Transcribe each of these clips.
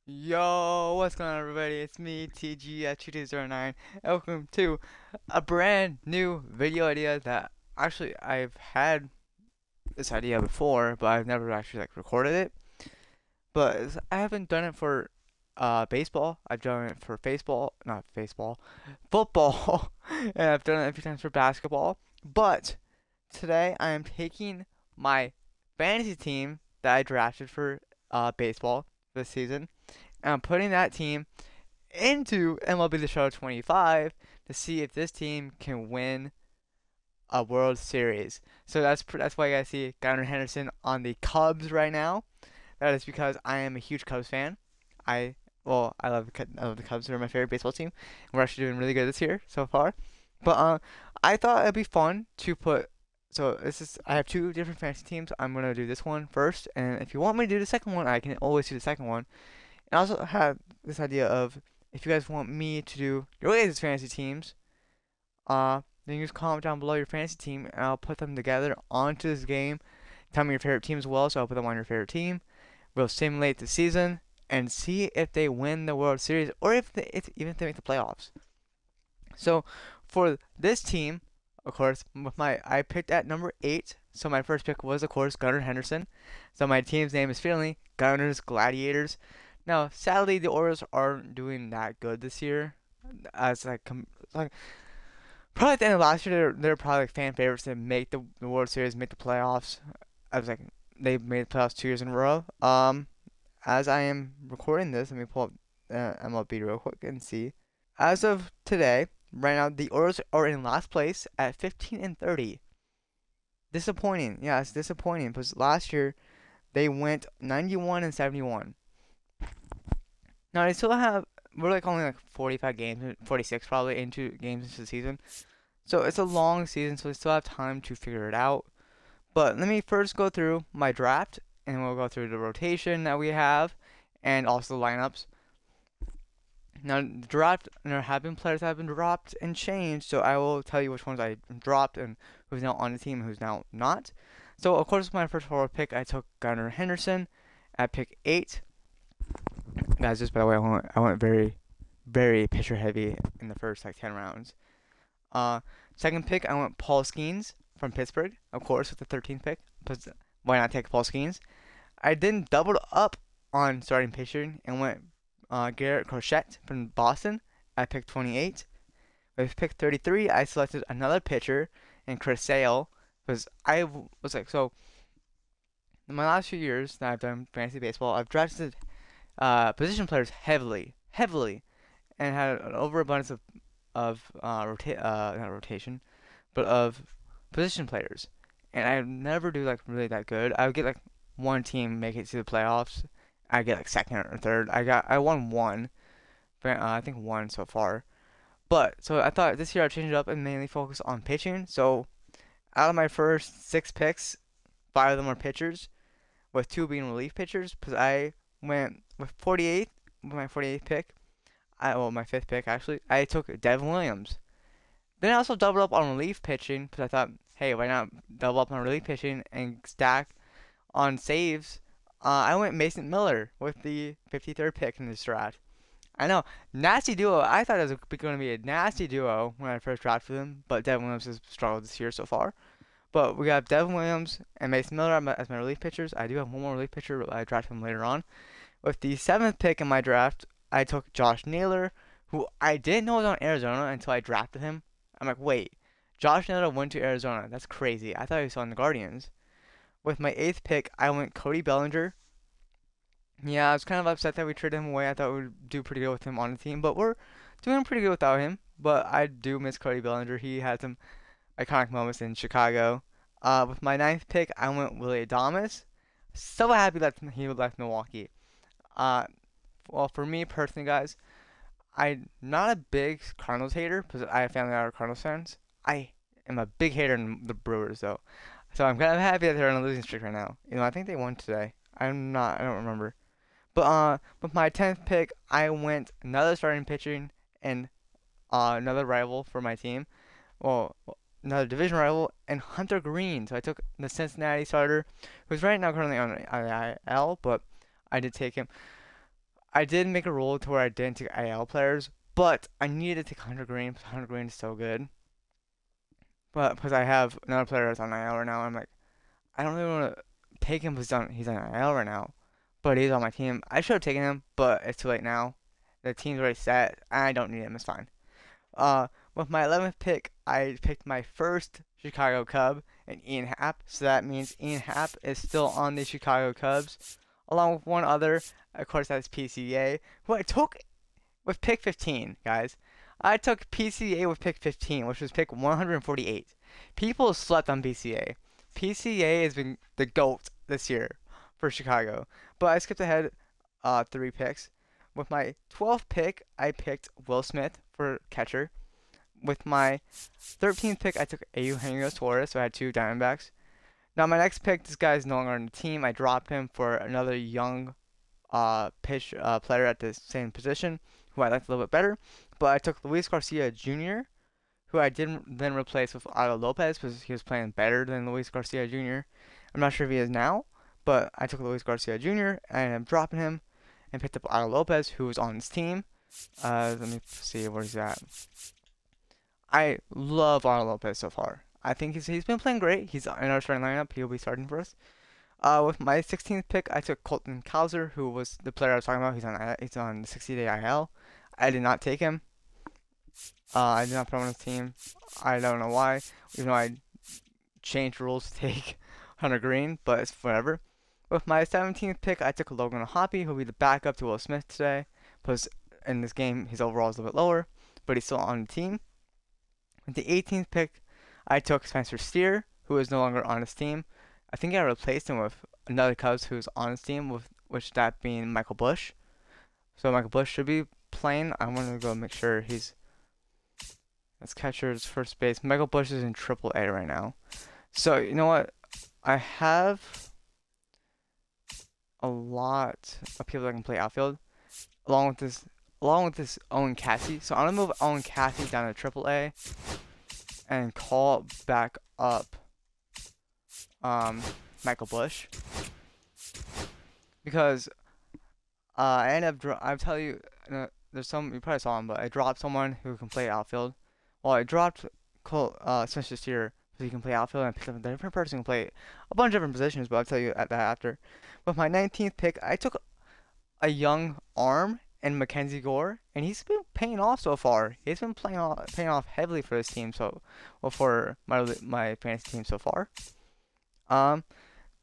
Yo, what's going on, everybody? It's me, TGF2209. Welcome to a brand new video idea that actually I've had this idea before, but I've never actually recorded it. But I haven't done it for baseball. I've done it for baseball, not baseball, football, and I've done it a few times for basketball. But today I am taking my fantasy team that I drafted for baseball this season, and I'm putting that team into MLB The Show 25 to see if this team can win a World Series. So that's why you guys see Gunnar Henderson on the Cubs right now. That is because I am a huge Cubs fan. I I love the Cubs. They're my favorite baseball team. We're actually doing really good this year so far. But I thought it'd be fun to put. So I have two different fantasy teams. I'm gonna do this one first, and if you want me to do the second one, I can always do the second one. And I also have this idea of if you guys want me to do your guys' fantasy teams, then you just comment down below your fantasy team, and I'll put them together onto this game. Tell me your favorite team as well, so I'll put them on your favorite team. We'll simulate the season and see if they win the World Series or even if they make the playoffs. So for this team, of course, I picked at number 8. So my first pick was, of course, Gunnar Henderson. So my team's name is finally Gunnar's Gladiators. Now, sadly, the Orioles aren't doing that good this year. As like probably at the end of last year, they're probably fan favorites to make the World Series, make the playoffs. I was like, they made the playoffs 2 years in a row. As I am recording this, let me pull up MLB real quick and see. As of today, right now, the Orioles are in last place at 15-30. Disappointing. Yeah, it's disappointing because last year they went 91-71. Now they still have we're only 45 games, 46 probably into games into the season. So it's a long season, so we still have time to figure it out. But let me first go through my draft, and we'll go through the rotation that we have, and also the lineups. Now, the draft, there have been players that have been dropped and changed, so I will tell you which ones I dropped and who's now on the team and who's now not. So, of course, my first forward pick, I took Gunnar Henderson at pick 8. Guys, just by the way, I went very, very pitcher heavy in the first 10 rounds. Second pick, I went Paul Skeens from Pittsburgh, of course, with the 13th pick. But why not take Paul Skeens? I then doubled up on starting pitching and went Garrett Crochet from Boston at pick 28. With pick 33, I selected another pitcher in Chris Sale because was so in my last few years that I've done fantasy baseball, I've drafted position players heavily, and had an overabundance not rotation, but of position players. And I never do really that good. I would get one team make it to the playoffs. I get second or third. I won one, but I think one so far. But so I thought this year I'd change it up and mainly focus on pitching. So out of my first 6 picks, 5 of them were pitchers, with 2 being relief pitchers. Because I went with 48th, with my 48th pick. My 5th pick actually. I took Devin Williams. Then I also doubled up on relief pitching because I thought, hey, why not double up on relief pitching and stack on saves? I went Mason Miller with the 53rd pick in this draft. I know, nasty duo. I thought it was going to be a nasty duo when I first drafted them, but Devin Williams has struggled this year so far. But we got Devin Williams and Mason Miller as my relief pitchers. I do have one more relief pitcher, but I drafted him later on. With the 7th pick in my draft, I took Josh Naylor, who I didn't know was on Arizona until I drafted him. I'm like, wait, Josh Naylor went to Arizona. That's crazy. I thought he was on the Guardians. With my 8th pick, I went Cody Bellinger. Yeah, I was kind of upset that we traded him away. I thought we'd do pretty good with him on the team, but we're doing pretty good without him. But I do miss Cody Bellinger. He had some iconic moments in Chicago. With my 9th pick, I went Willie Adames. So happy that he left Milwaukee. Uh, well, for me personally, guys, I'm not a big Cardinals hater because I have family that are Cardinals fans. I am a big hater in the Brewers, though. So I'm kind of happy that they're on a losing streak right now. I think they won today. I'm not. I don't remember. But with my 10th pick, I went another starting pitching and another rival for my team. Well, another division rival and Hunter Green. So I took the Cincinnati starter, who's right now currently on IL, but I did take him. I did make a rule to where I didn't take IL players, but I needed to take Hunter Green because Hunter Green is so good. But because I have another player that's on IL right now, I'm like, I don't really want to take him because he's on IL right now. But he's on my team. I should have taken him, but it's too late now. The team's already set. I don't need him. It's fine. Uh, with my 11th pick, I picked my first Chicago Cub, and Ian Happ. So that means Ian Happ is still on the Chicago Cubs, along with one other. Of course, that's PCA, who I took with pick 15, guys. I took PCA with pick 15, which was pick 148. People slept on PCA. PCA has been the GOAT this year for Chicago. But I skipped ahead 3 picks. With my 12th pick, I picked Will Smith for catcher. With my 13th pick, I took Eugenio Suarez, so I had 2 Diamondbacks. Now, my next pick, this guy's no longer on the team. I dropped him for another young player at the same position, who I liked a little bit better. But I took Luis Garcia Jr., who I didn't then replace with Otto Lopez because he was playing better than Luis Garcia Jr. I'm not sure if he is now, but I took Luis Garcia Jr. and I'm dropping him and picked up Otto Lopez, who was on his team. Let me see where he's at. I love Otto Lopez so far. I think he's been playing great. He's in our starting lineup. He'll be starting for us. With my 16th pick, I took Colton Cowser, who was the player I was talking about. He's on the 60-day IL. I did not take him. I did not put him on his team. I don't know why, even though I changed rules to take Hunter Green, but it's whatever. With my 17th pick, I took Logan Hoppy, who will be the backup to Will Smith today, because in this game his overall is a little bit lower, but he's still on the team. With the 18th pick, I took Spencer Steer, who is no longer on his team. I think I replaced him with another Cubs who's on his team, with which that being Michael Bush. So Michael Bush should be playing. I want to go make sure he's as catcher's first base. Michael Bush is in AAA right now. So you know what? I have a lot of people that can play outfield, along with this Owen Cassey. So I'm gonna move Owen Cassey down to AAA and call back up Michael Bush, because I ended up I'll tell you, there's some, you probably saw him, but I dropped someone who can play outfield. Well, I dropped Spencer Steer so he can play outfield, and I picked up a different person who can play a bunch of different positions, but I'll tell you that after. With my 19th pick, I took a young arm and Mackenzie Gore, and he's been paying off so far. He's been paying off heavily for this team, for my fantasy team so far.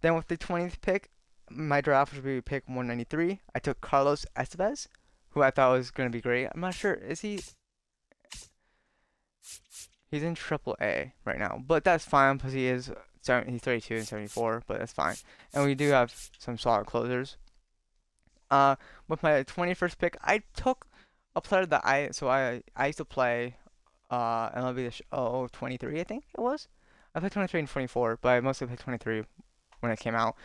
Then with the 20th pick, my draft would be pick 193. I took Carlos Estevez, who I thought was going to be great. I'm not sure, is he? He's in AAA right now, but that's fine because he's 32 and 74, but that's fine. And we do have some solid closers. With my 21st pick, I took a player that I used to play MLB Show 23, I think it was. I played 23 and 24, but I mostly played 23 when it came out.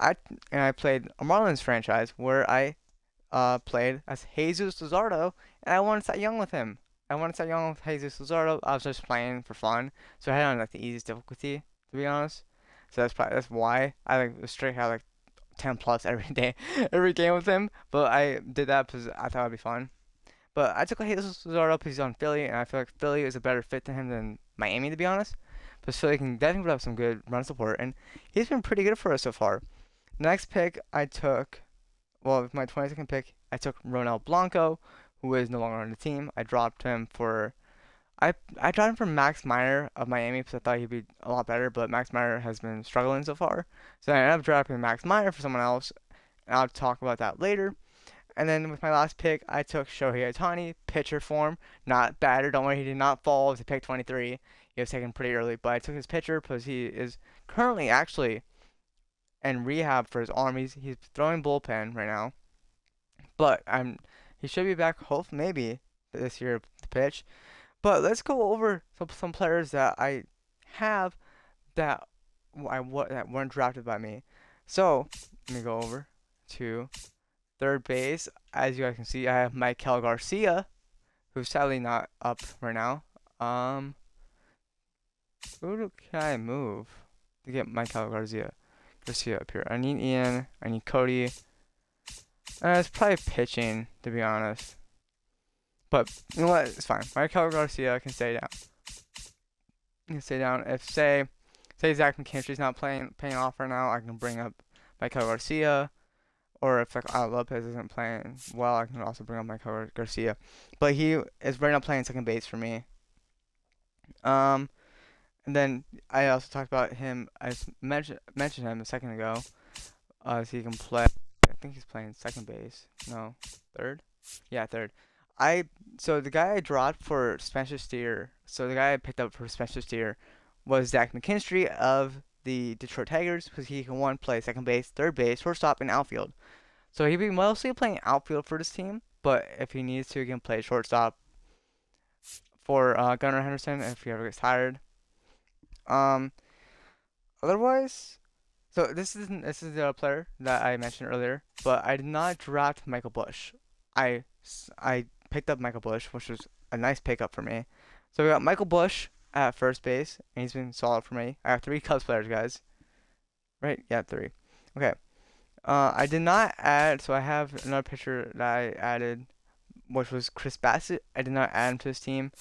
I played a Marlins franchise where I played as Jesus Luzardo, and I wanted to Cy Young with him. I wanted to Cy Young with Jesus Luzardo. I was just playing for fun, so I had on like the easiest difficulty, to be honest. So that's why I straight had like 10 plus every day, every game with him. But I did that because I thought it'd be fun. But I took Jesus Luzardo because he's on Philly, and I feel like Philly is a better fit to him than Miami, to be honest. But Philly can definitely put up some good run support, and he's been pretty good for us so far. Next pick, I took, with my 22nd pick, I took Ronel Blanco, who is no longer on the team. I dropped him for, I dropped him for Max Meyer of Miami because I thought he'd be a lot better, but Max Meyer has been struggling so far. So I ended up dropping Max Meyer for someone else, and I'll talk about that later. And then with my last pick, I took Shohei Ohtani, pitcher form, not batter. Don't worry, he did not fall to pick 23. He was taken pretty early, but I took his pitcher because he is currently actually in rehab for his arm. He's throwing bullpen right now, but he should be back, maybe this year to pitch. But let's go over some players that I have that weren't drafted by me. So let me go over to third base. As you guys can see, I have Maikel Garcia, who's sadly not up right now. Who can I move to get Maikel Garcia up here? I need Ian. I need Cody. It's probably pitching, to be honest. But you know what? It's fine. Michael Garcia can stay down. He can stay down. If say Zach McKinstry's not playing off right now, I can bring up Michael Garcia. Or if like Lopez isn't playing well, I can also bring up Michael Garcia. But he is right now playing second base for me. And then I also talked about him. I mentioned him a second ago. So he can play. I think he's playing second base. No, third. Yeah, third. So the guy I dropped for Spencer Steer. So the guy I picked up for Spencer Steer was Zach McKinstry of the Detroit Tigers, because he can play second base, third base, shortstop, and outfield. So he'd be mostly playing outfield for this team, but if he needs to, he can play shortstop for Gunnar Henderson if he ever gets tired. Otherwise, so this is the player that I mentioned earlier, but I did not draft Michael Busch. I picked up Michael Busch, which was a nice pickup for me. So we got Michael Busch at first base, and he's been solid for me. I have 3 Cubs players, guys. Right? Yeah, 3. Okay. I did not add, so I have another pitcher that I added, which was Chris Bassett. I did not add him to this team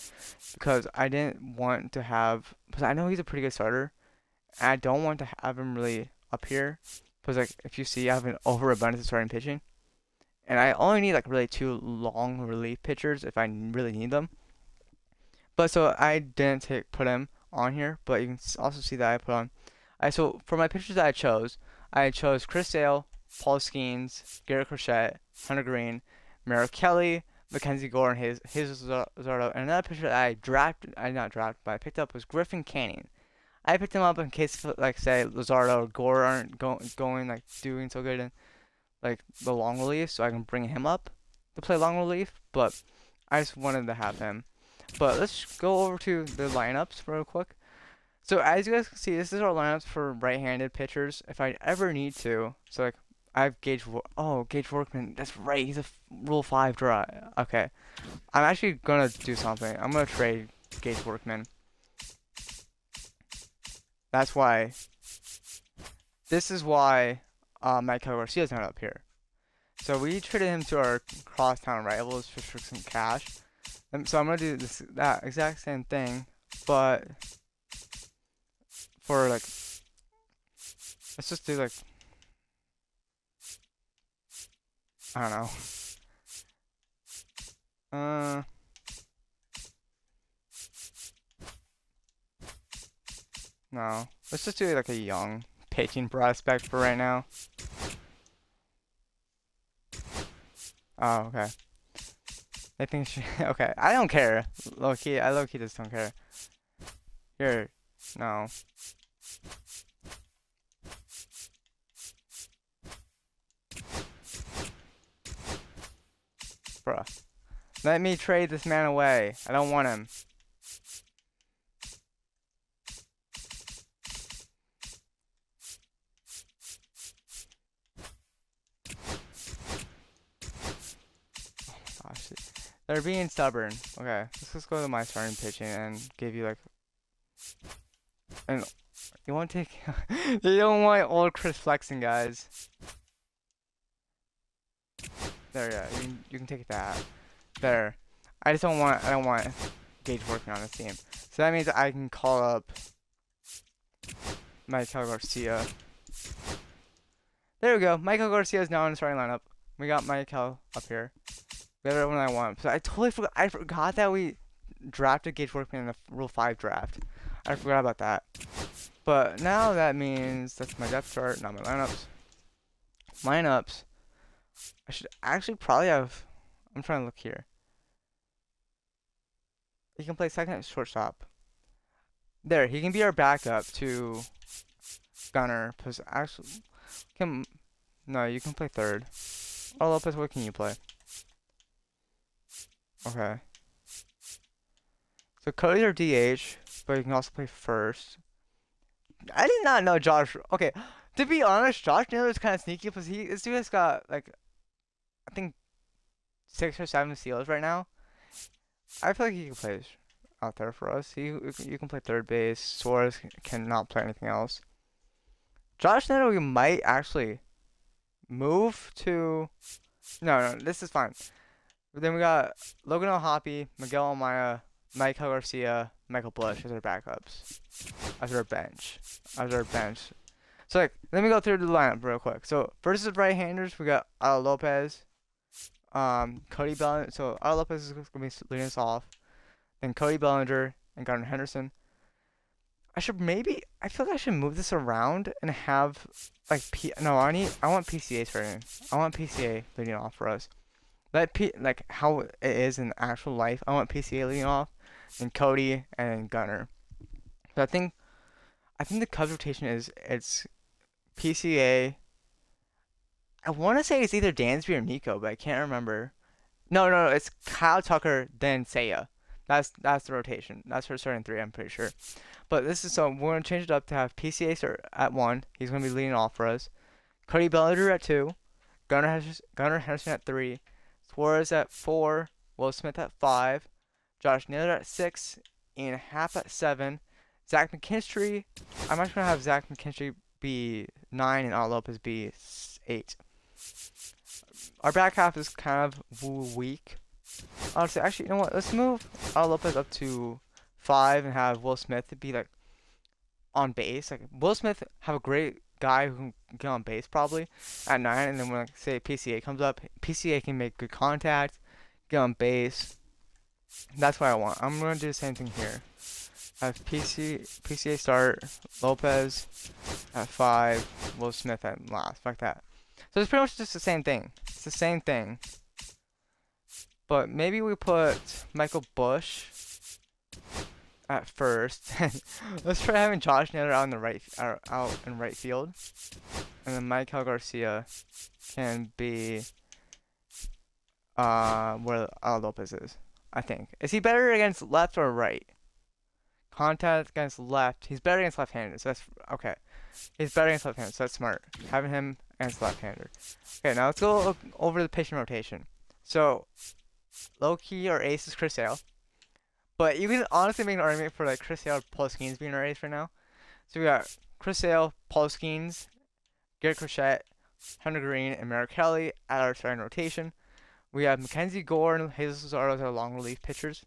because I didn't want to have, because I know he's a pretty good starter, and I don't want to have him really up here, because like if you see, I have an overabundance of starting pitching, and I only need like really 2 long relief pitchers if I really need them. But so I didn't put him on here, but you can also see that I put on. So for my pitchers that I chose Chris Sale, Paul Skeens, Garrett Crochet, Hunter Green, Merrill Kelly, Mackenzie Gore, and Jesus Luzardo. And another pitcher that I picked up was Griffin Canning. I picked him up in case, like, say, Luzardo or Gore aren't going like, doing so good in, like, the long relief, so I can bring him up to play long relief, but I just wanted to have him. But let's go over to the lineups real quick. So as you guys can see, this is our lineups for right-handed pitchers if I ever need to. So like I have Gage Workman. That's right. He's a Rule 5 draw. Okay. I'm actually gonna do something. I'm gonna trade Gage Workman. That's why. This is why Michael Garcia's not up here. So we traded him to our crosstown rivals just for some cash. So I'm gonna do that exact same thing, but for like, let's just do like, I don't know. No. Let's just do like a young pitching prospect for right now. Oh, okay. I think okay. I don't care. Low-key, I low-key just don't care. Here. No. Bruh. Let me trade this man away. I don't want him. Oh my gosh. They're being stubborn. Okay. Let's just go to my starting pitching and give you like... And you want to take... You don't want old Chris flexing, guys. There, yeah. You can take that. There. I don't want Gage working on this team. So that means I can call up Michael Garcia. There we go. Michael Garcia is now in the starting lineup. We got Michael up here. We have everyone I want. So I totally forgot. I forgot that we drafted Gage Workman in the Rule 5 draft. I forgot about that. But now that means that's my depth chart, not my lineups. Lineups. I should actually probably have... I'm trying to look here. He can play second shortstop. There, he can be our backup to Gunner. Actually, no, you can play third. Oh, Lopez, what can you play? Okay. So Cody's our DH, but you can also play first. I did not know Josh. Okay, to be honest, Josh Naylor is kind of sneaky because this dude has got like, I think 6 or 7 steals right now. I feel like he can play out there for us. You can play third base. Suarez cannot play anything else. Josh Naylor, we might actually move to No, this is fine. But then we got Logan O'Hoppe, Miguel Amaya, Michael Garcia, Michael Bush as our backups, as our bench, So like, let me go through the lineup real quick. So versus right-handers, we got Al Lopez, Cody Bellinger. So Al Lopez is gonna be leading us off. Then Cody Bellinger and Gardner Henderson. I feel like I should move this around and have like I want PCA starting. I want PCA leading off for us. Like how it is in actual life. I want PCA leading off, and Cody and Gunner. So I think the Cubs rotation it's PCA. I want to say it's either Dansby or Nico, but I can't remember. No, it's Kyle Tucker then Seiya. That's the rotation. That's her starting three. I'm pretty sure. But we're gonna change it up to have PCA start at 1. He's gonna be leading off for us. Cody Bellinger at 2. Gunnar Henderson at 3. Suarez at 4. Will Smith at 5. Josh Naylor at 6. Ian Happ at 7. Zach McKinstry. I'm actually gonna have Zach McKinstry be 9 and Al Lopez be 8. Our back half is kind of weak. Honestly, actually, you know what? Let's move Al Lopez up to 5 and have Will Smith be like on base. Like Will Smith have a great guy who can get on base probably at 9, and then when like say PCA comes up, PCA can make good contact, get on base. That's what I want. I'm gonna do the same thing here. Have PCA start, Lopez at 5, Will Smith at last, like that. So it's pretty much just the same thing. It's the same thing. But maybe we put Michael Bush at first. Let's try having Josh Naylor out in right field, and then Michael Garcia can be where Al Lopez is. I think. Is he better against left or right? Contact against left. He's better against left-handed. So that's okay. He's better against left-handed. So that's smart. Having him against left-hander. Okay, now let's go over the pitching rotation. So low-key, our ace is Chris Sale. But you can honestly make an argument for like Chris Sale, Paul Skeens being our ace right now. So we got Chris Sale, Paul Skeens, Garrett Crochet, Hunter Green, and Merrick Kelly at our starting rotation. We have Mackenzie Gore and Jesus Luzardo as our long relief pitchers.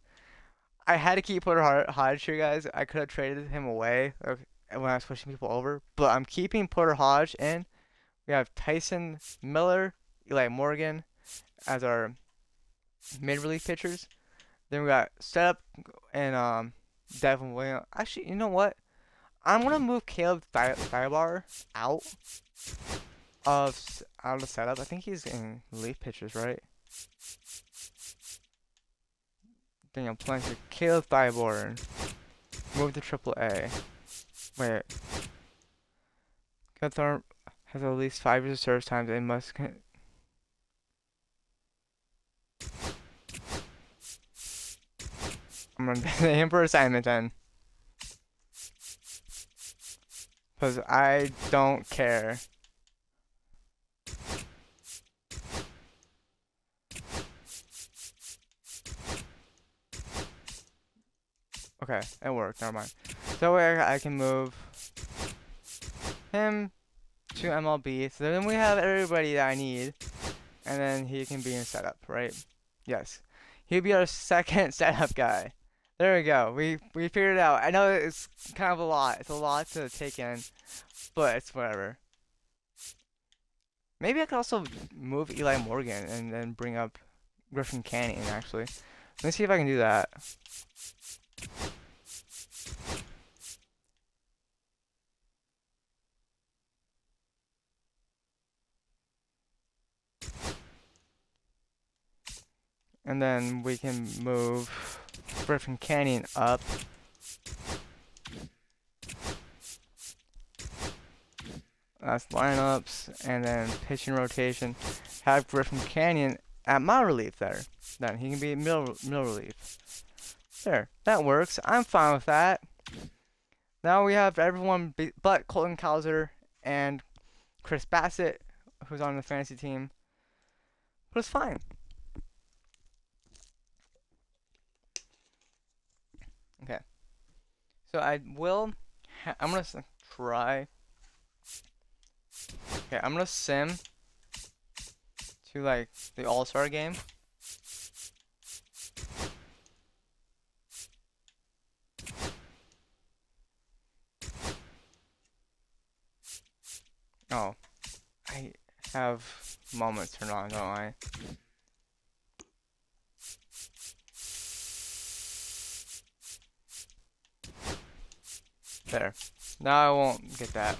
I had to keep Porter Hodge here, guys. I could have traded him away when I was pushing people over, but I'm keeping Porter Hodge in. We have Tyson Miller, Eli Morgan as our mid-relief pitchers. Then we got Setup and Devin Williams. Actually, you know what? I'm gonna move Caleb Thielbar out of Setup. I think he's in relief pitchers, right? Then I'm playing for Caleb Thielbar. Move to AAA. Wait. Caleb has at least 5 years of service time. They must. I'm gonna pay him for assignment then. Because I don't care. Okay, it worked. Never mind. So I can move him to MLB. So then we have everybody that I need. And then he can be in setup, right? Yes. He'll be our second setup guy. There we go. We figured it out. I know it's kind of a lot. It's a lot to take in. But it's whatever. Maybe I could also move Eli Morgan and then bring up Griffin Canning, actually. Let me see if I can do that. And then we can move Griffin Canning up. That's lineups, and then pitching rotation. Have Griffin Canyon at my relief there. Then he can be middle relief. There, that works. I'm fine with that. Now we have everyone but Colton Cowser and Chris Bassett, who's on the fantasy team. But it's fine. Okay. So I'm gonna try. Okay, I'm gonna sim to like the All-Star game. Oh, I have moments turned on, don't I? There. Now I won't get that.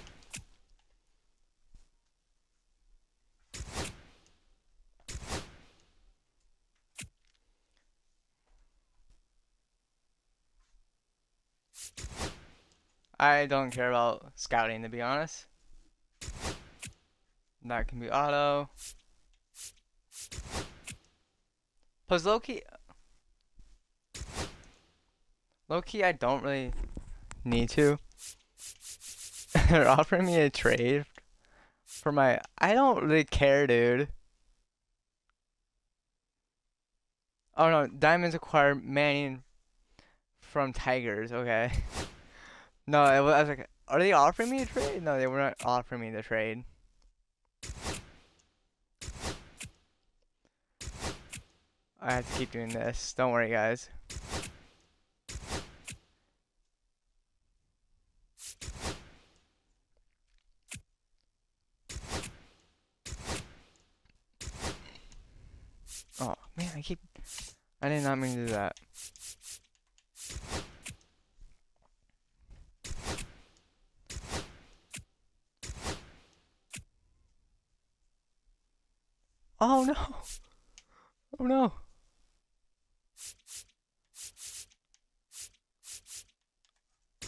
I don't care about scouting, to be honest. That can be auto. Plus low-key, I don't really need to. They're offering me a trade for my... I don't really care, dude. Oh no, Diamonds acquire Manning from Tigers, okay. No, I was like, are they offering me a trade? No, they were not offering me the trade. I have to keep doing this. Don't worry, guys. Oh, man, I did not mean to do that. Oh no! Oh no!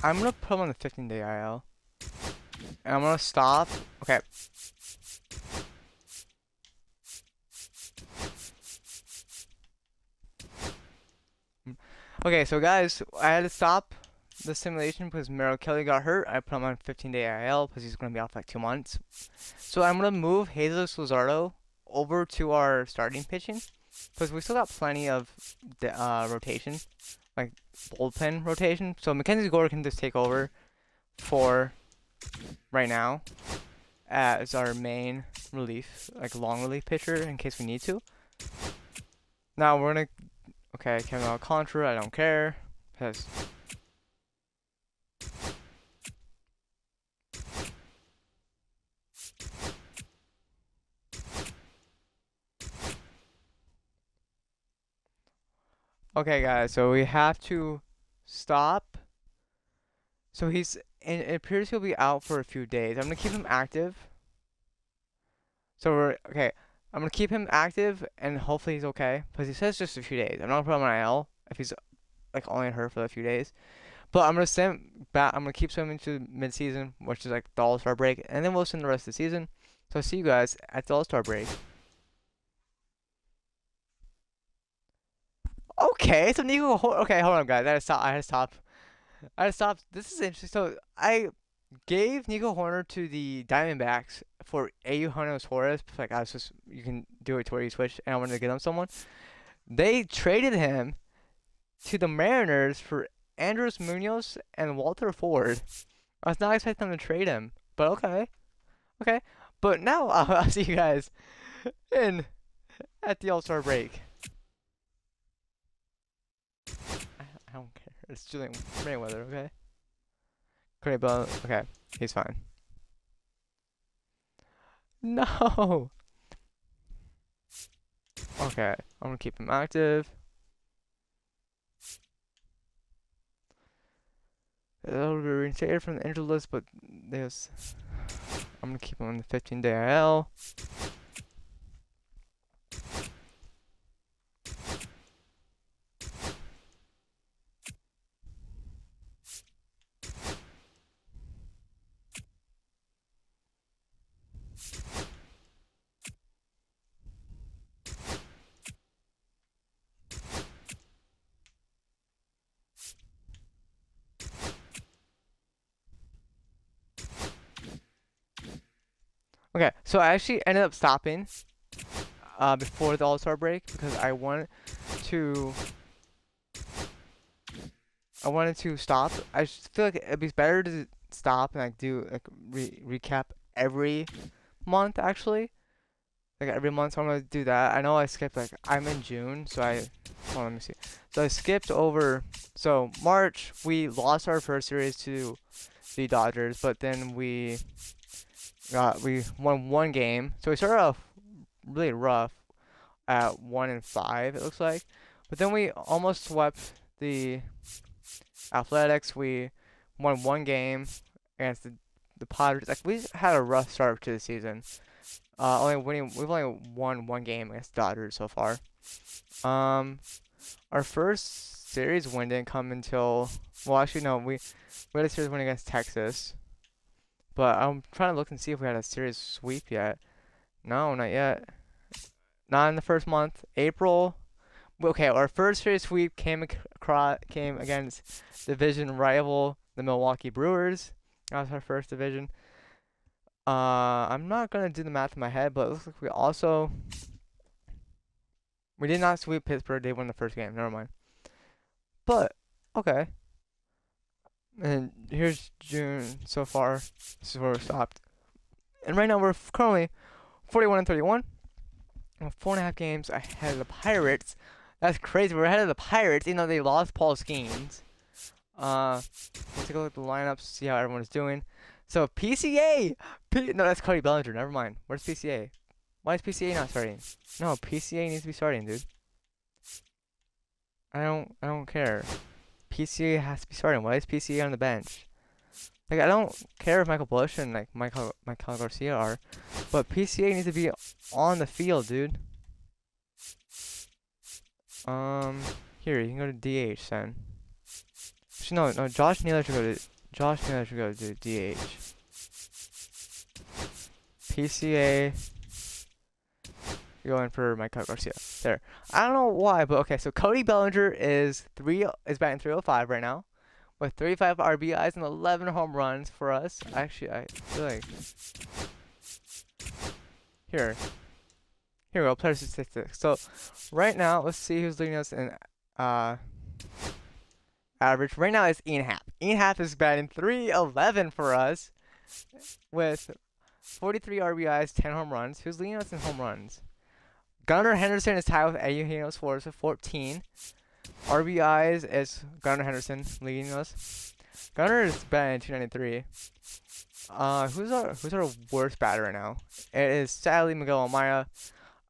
I'm gonna put him on the 15-day IL. And I'm gonna stop. Okay. Okay, so guys, I had to stop the simulation because Merrill Kelly got hurt. I put him on 15-day IL because he's gonna be off for like 2 months. So I'm gonna move Jesus Luzardo over to our starting pitching because we still got plenty of rotation, like bullpen rotation. So Mackenzie Gore can just take over for right now as our main relief, like long relief pitcher in case we need to. Now we're gonna, okay, Kevin Alcantara, I don't care, because okay, guys, so we have to stop. So it appears he'll be out for a few days. I'm gonna keep him active. So okay. I'm gonna keep him active, and hopefully he's okay. Because he says just a few days. I'm not gonna put him on IL if he's like only hurt for a few days. But I'm gonna send him back. I'm gonna keep sending him to mid-season, which is like the All-Star break, and then we'll send the rest of the season. So I'll see you guys at the All-Star break. Okay, so Nico. Okay, hold on, guys. I had to stop. This is interesting. So I gave Nico Horner to the Diamondbacks for Eugenio Suarez. Like you can do it to where you switch, and I wanted to get him someone. They traded him to the Mariners for Andres Munoz and Walter Ford. I was not expecting them to trade him, but okay. But now I'll see you guys at the All-Star break. I don't care. It's Julian Mayweather, okay? Great, but okay, he's fine. No. Okay, I'm gonna keep him active. It'll be reinstated from the injured list, but I'm gonna keep him on the 15-day IL. Okay, so I actually ended up stopping before the All-Star break because I wanted to stop. I just feel like it'd be better to stop and like do like recap every month actually. like every month. So I'm gonna do that. I know I skipped like I'm in June, so hold on, let me see. So I skipped over. So March we lost our first series to the Dodgers, but then we won one game. So we started off really rough at 1-5, it looks like, but then we almost swept the Athletics. We won one game against the Padres. Like we had a rough start to the season. We've only won one game against Dodgers so far. Our first series win didn't come until, well, actually no, we had a series win against Texas, but I'm trying to look and see if we had a series sweep yet. No, not yet. Not in the first month. April. Okay, our first series sweep came against division rival the Milwaukee Brewers. That was our first division. I'm not gonna do the math in my head, but it looks like we did not sweep Pittsburgh. They won the first game. Never mind. But okay. And here's June so far. This is where we stopped. And right now we're currently 41-31. We're 4.5 games ahead of the Pirates. That's crazy. We're ahead of the Pirates, even though they lost Paul Skeens. Let's take a look at the lineups, see how everyone's doing. So PCA, no, that's Cody Bellinger. Never mind. Where's PCA? Why is PCA not starting? No, PCA needs to be starting, dude. I don't care. PCA has to be starting. Why is PCA on the bench? Like, I don't care if Michael Bush and like Michael Garcia are, but PCA needs to be on the field, dude. Here, you can go to DH then. Actually, no, Josh Naylor should go to DH. PCA, you're going for Michael Garcia. There. I don't know why, but okay. So Cody Bellinger is batting 305 right now, with 35 RBIs and 11 home runs for us. Actually, I feel like here we go. Player statistics. So right now, let's see who's leading us in average. Right now it's Ian Happ. Ian Happ is batting 311 for us with 43 RBIs, 10 home runs. Who's leading us in home runs? Gunnar Henderson is tied with Eddie Hino's Suarez with 14. RBIs is Gunnar Henderson leading us. Gunnar is batting 293. Who's our worst batter right now? It is sadly Miguel Amaya.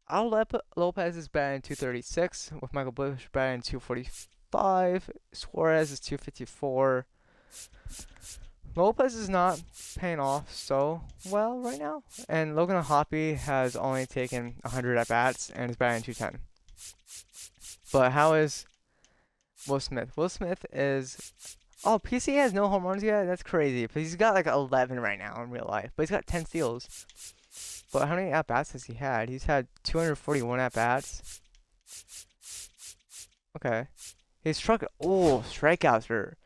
Al Lopez is batting 236 with Michael Bush batting 245. Suarez is 254. Lopez is not paying off so well right now, and Logan Hoppy has only taken 100 at bats and is batting 210. But how is Will Smith? Will Smith is PCA has no home runs yet. That's crazy. But he's got like 11 right now in real life. But he's got 10 steals. But how many at bats has he had? He's had 241 at bats. Okay. He's struck. Oh, strikeouts are.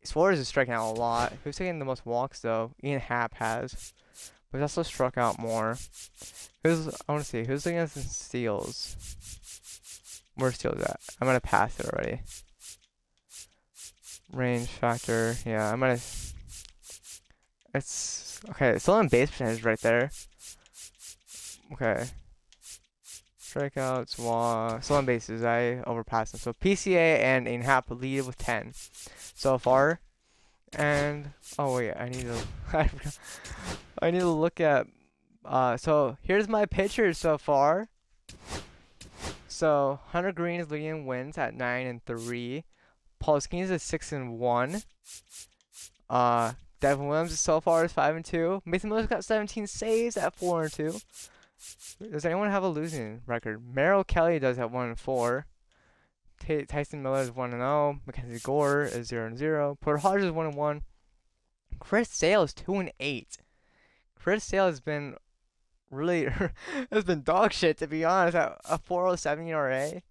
Suarez is striking out a lot. Who's taking the most walks though? Ian Happ has, but he's also struck out more. I want to see who's taking us in steals. Where's steals at? I'm gonna pass it already. Range factor, yeah. It's okay. Stolen base percentage right there. Okay. Strikeouts, walks, stolen bases. I overpassed them. So PCA and Ian Happ lead with 10 so far. And oh wait, I need to look at. So here's my pitchers so far. So Hunter Green is leading wins at 9-3. Paul Skeens is 6-1. Devin Williams so far is 5-2. Mason Miller's got 17 saves at 4-2. Does anyone have a losing record? Merrill Kelly does have 1-4. Tyson Miller is 1-0. Mackenzie Gore is 0-0. Porter Hodges is 1-1. Chris Sale is 2-8. Chris Sale has been really has been dog shit, to be honest. At a 4.07 ERA.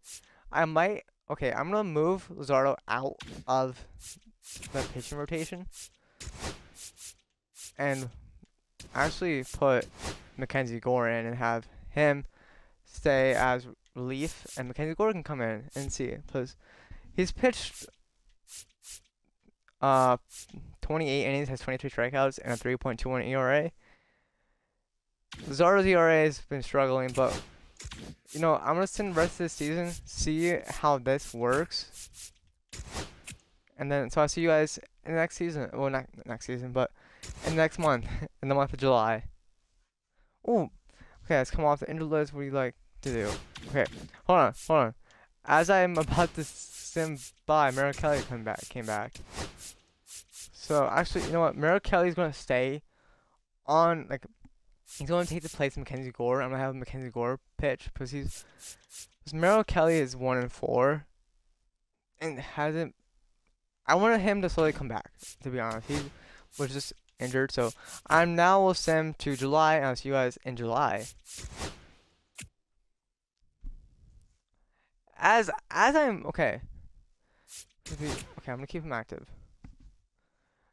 I'm gonna move Luzardo out of the pitching rotation and actually put Mackenzie Gore in and have him stay as relief, and Mackenzie Gore can come in and see, because he's pitched 28 innings, has 23 strikeouts, and a 3.21 ERA. Luzardo's ERA has been struggling, but you know, I'm gonna send the rest of this season, see how this works, and then so I'll see you guys in the next season. Well, not next season, but in the next month, in the month of July. Ooh, okay, let's come off the injured list. What do you like to do? Okay, hold on. As I'm about to sim by, Merrill Kelly came back. So actually, you know what? Merrill Kelly's gonna stay on, like, he's gonna take the place of Mackenzie Gore. I'm gonna have Mackenzie Gore pitch because Merrill Kelly is 1-4 and hasn't. I wanted him to slowly come back. To be honest, he was just injured. So I'm now will sim to July, and I'll see you guys in July. As I'm okay. Okay, I'm gonna keep him active.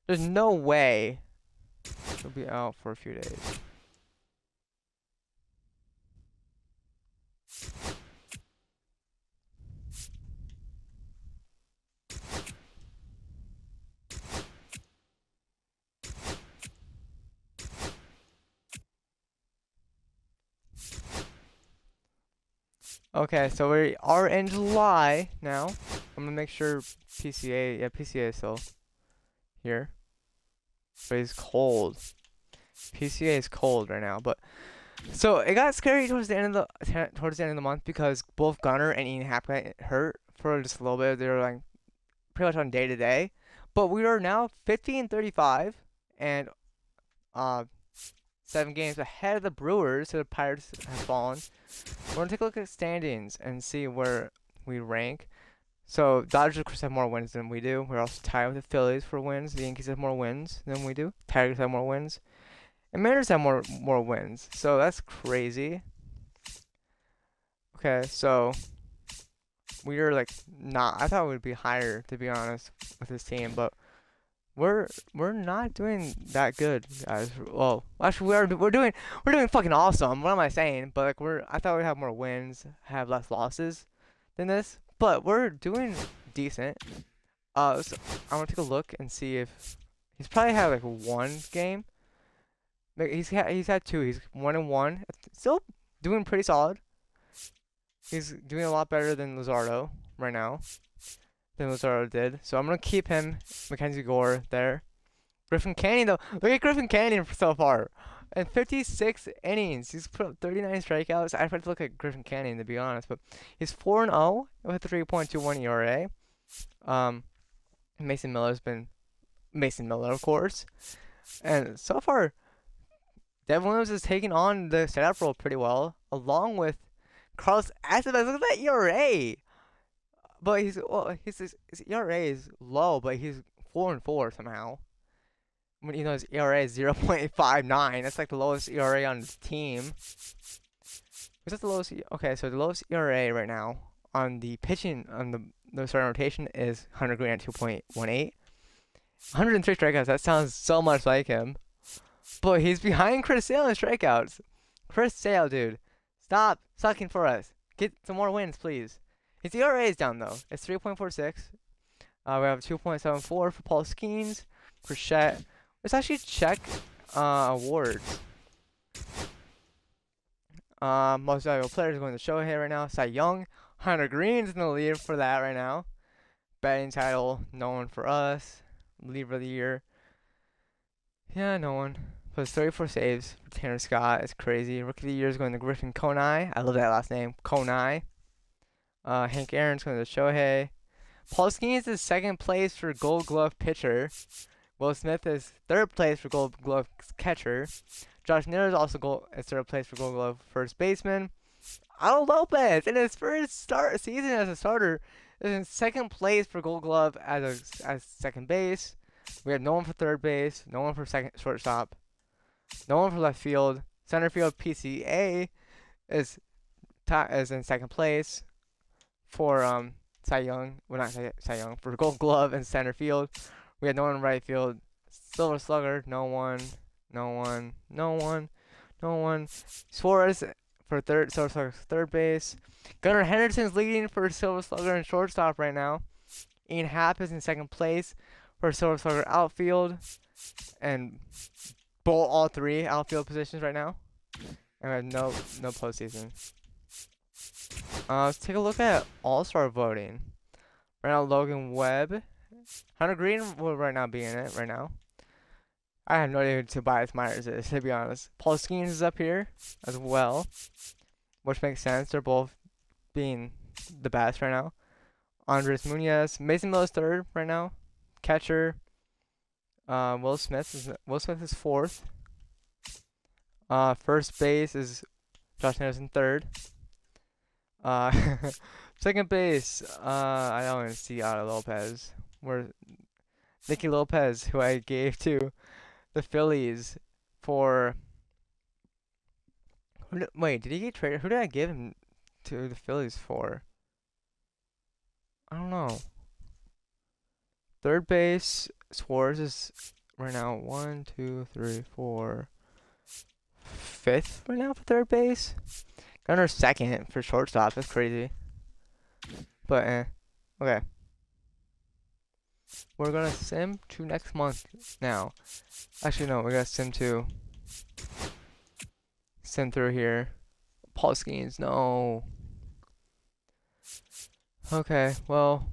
There's no way he'll be out for a few days. Okay, so we are in July now. I'm gonna make sure PCA is still here. But he's cold. PCA is cold right now, but so it got scary towards the end of the month because both Gunnar and Ian Happ got hurt for just a little bit. They were like pretty much on day to day, but we are now 50-35 and 7 games ahead of the Brewers. So the Pirates have fallen. We're gonna take a look at standings and see where we rank. So Dodgers of course have more wins than we do. We're also tied with the Phillies for wins. The Yankees have more wins than we do. Tigers have more wins. And Mariners have more wins. So that's crazy. Okay, so we are like not. I thought we'd be higher, to be honest, with this team, but we're not doing that good, guys. Well, actually we're doing fucking awesome. What am I saying? But like I thought we'd have more wins, have less losses than this, but we're doing decent. So I want to take a look and see if he's probably had like one game. He's had 2. He's 1-1. Still doing pretty solid. He's doing a lot better than Luzardo right now. Than Luzardo did. So I'm gonna keep him, Mackenzie Gore there. Griffin Canning though. Look at Griffin Canning so far. In 56 innings, he's put up 39 strikeouts. I'd have to look at Griffin Canning to be honest, but he's 4-0 with a 3.21 ERA. Mason Miller's been Mason Miller, of course, and so far, Dev Williams is taking on the setup role pretty well, along with Carlos Aceves. Look at that ERA. But his ERA is low, but he's 4-4 somehow. When you know his ERA is 0.59, that's like the lowest ERA on the team. Is that the lowest? Okay, so the lowest ERA right now on the pitching on the starting rotation is Hunter Green at 2.18. 103 strikeouts. That sounds so much like him. But he's behind Chris Sale in strikeouts. Chris Sale, dude, stop sucking for us. Get some more wins, please. His ERA is down though. It's 3.46. We have 2.74 for Paul Skeens, Crochet. Let's actually check awards. Most valuable players going to show here right now. Cy Young, Hunter Green's in the lead for that right now. Batting title, no one for us. Reliever of the year, yeah, no one. Plus 34 saves for Tanner Scott. It's crazy. Rookie of the year is going to Griffin Konai. I love that last name, Konai. Hank Aaron's going to Shohei. Paul Skeens is second place for Gold Glove pitcher. Will Smith is third place for Gold Glove catcher. Josh Naylor is also third place for Gold Glove first baseman. Al Lopez, in his first season as a starter, is in second place for Gold Glove as second base. We have no one for third base, no one for second shortstop, no one for left field. Center field PCA is in second place for Cy Young. Well, not Cy Young, for Gold Glove in center field. We have no one in right field. Silver Slugger, no one. Suarez for Silver Slugger third base. Gunnar Henderson's leading for Silver Slugger and shortstop right now. Ian Happ is in second place for Silver Slugger outfield, and all 3 outfield positions right now. And we have no postseason. Let's take a look at All-Star voting. Right now, Logan Webb, Hunter Green will right now be in it right now. I have no idea who Tobias Myers is, to be honest. Paul Skeens is up here as well, which makes sense. They're both being the best right now. Andres Munoz, Mason Miller's third right now. Catcher, Will Smith is fourth. First base is Josh Anderson third. Second base, I don't even see Otto Lopez. Where Nicky Lopez, who I gave to the Phillies for. Wait, did he get traded? Who did I give him to the Phillies for? I don't know. Third base, Suarez is right now 1, 2, 3, 4, fifth right now for third base. Gunner's second for shortstop. That's crazy. But okay. We're gonna sim to next month now. Actually, no, we gotta sim through here. Paul Skeens, no. Okay, well,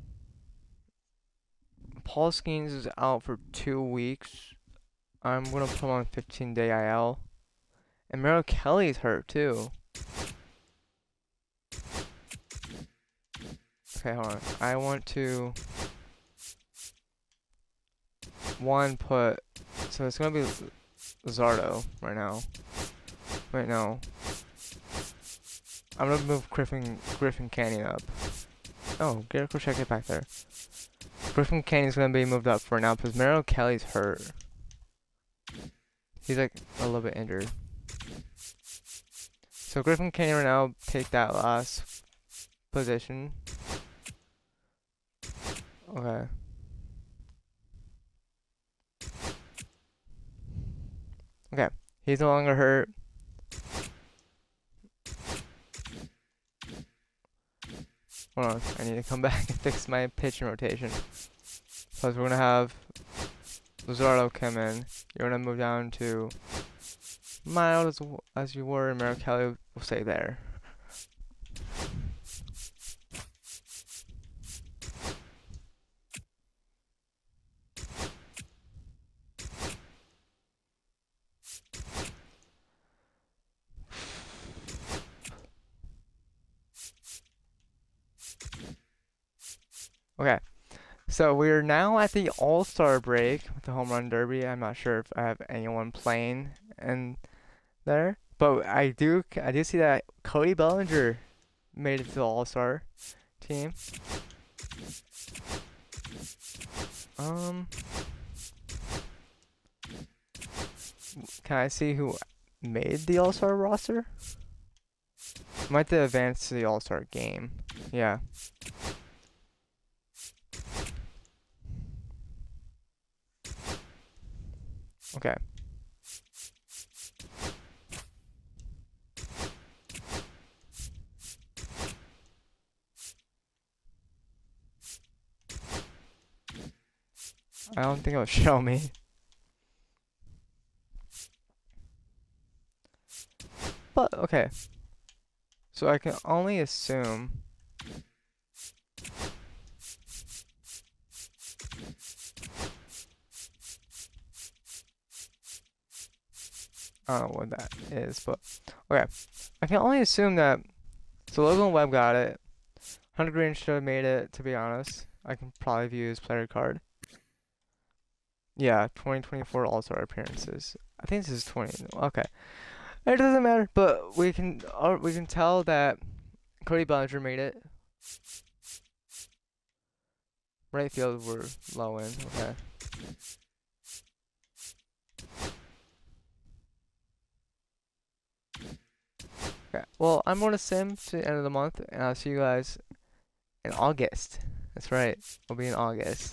Paul Skeens is out for 2 weeks. I'm gonna put him on 15-day IL. And Merrill Kelly's hurt too. Okay, hold on. I want to so it's gonna be Zardo right now. Wait, no. I'm gonna move Griffin Canyon up. Oh, go check it back there. Griffin Canyon's gonna be moved up for now because Merrill Kelly's hurt. He's like a little bit injured. So Griffin Canyon right now take that last position. Okay. Okay. He's no longer hurt. Hold on. I need to come back and fix my pitching rotation. Because we're gonna have Luzardo come in. You're gonna move down to mild as you were, and Merrill Kelly will stay there. Okay, so we're now at the All-Star break with the Home Run Derby. I'm not sure if I have anyone playing in there, but I do see that Cody Bellinger made it to the All-Star team. Can I see who made the All-Star roster? Might have to advance to the All-Star game. Yeah. Okay. I don't think it'll show me. But, okay. So I can only assume I don't know what that is, but okay. I can only assume that so Logan Webb got it. Hunter Green should have made it, to be honest. I can probably view his player card. Yeah, 2024 All-Star appearances. I think this is 20. Okay. It doesn't matter, but we can tell that Cody Bellinger made it. Right field we're low in. Okay. Okay. Well, I'm going to sim to the end of the month, and I'll see you guys in August. That's right. We'll be in August.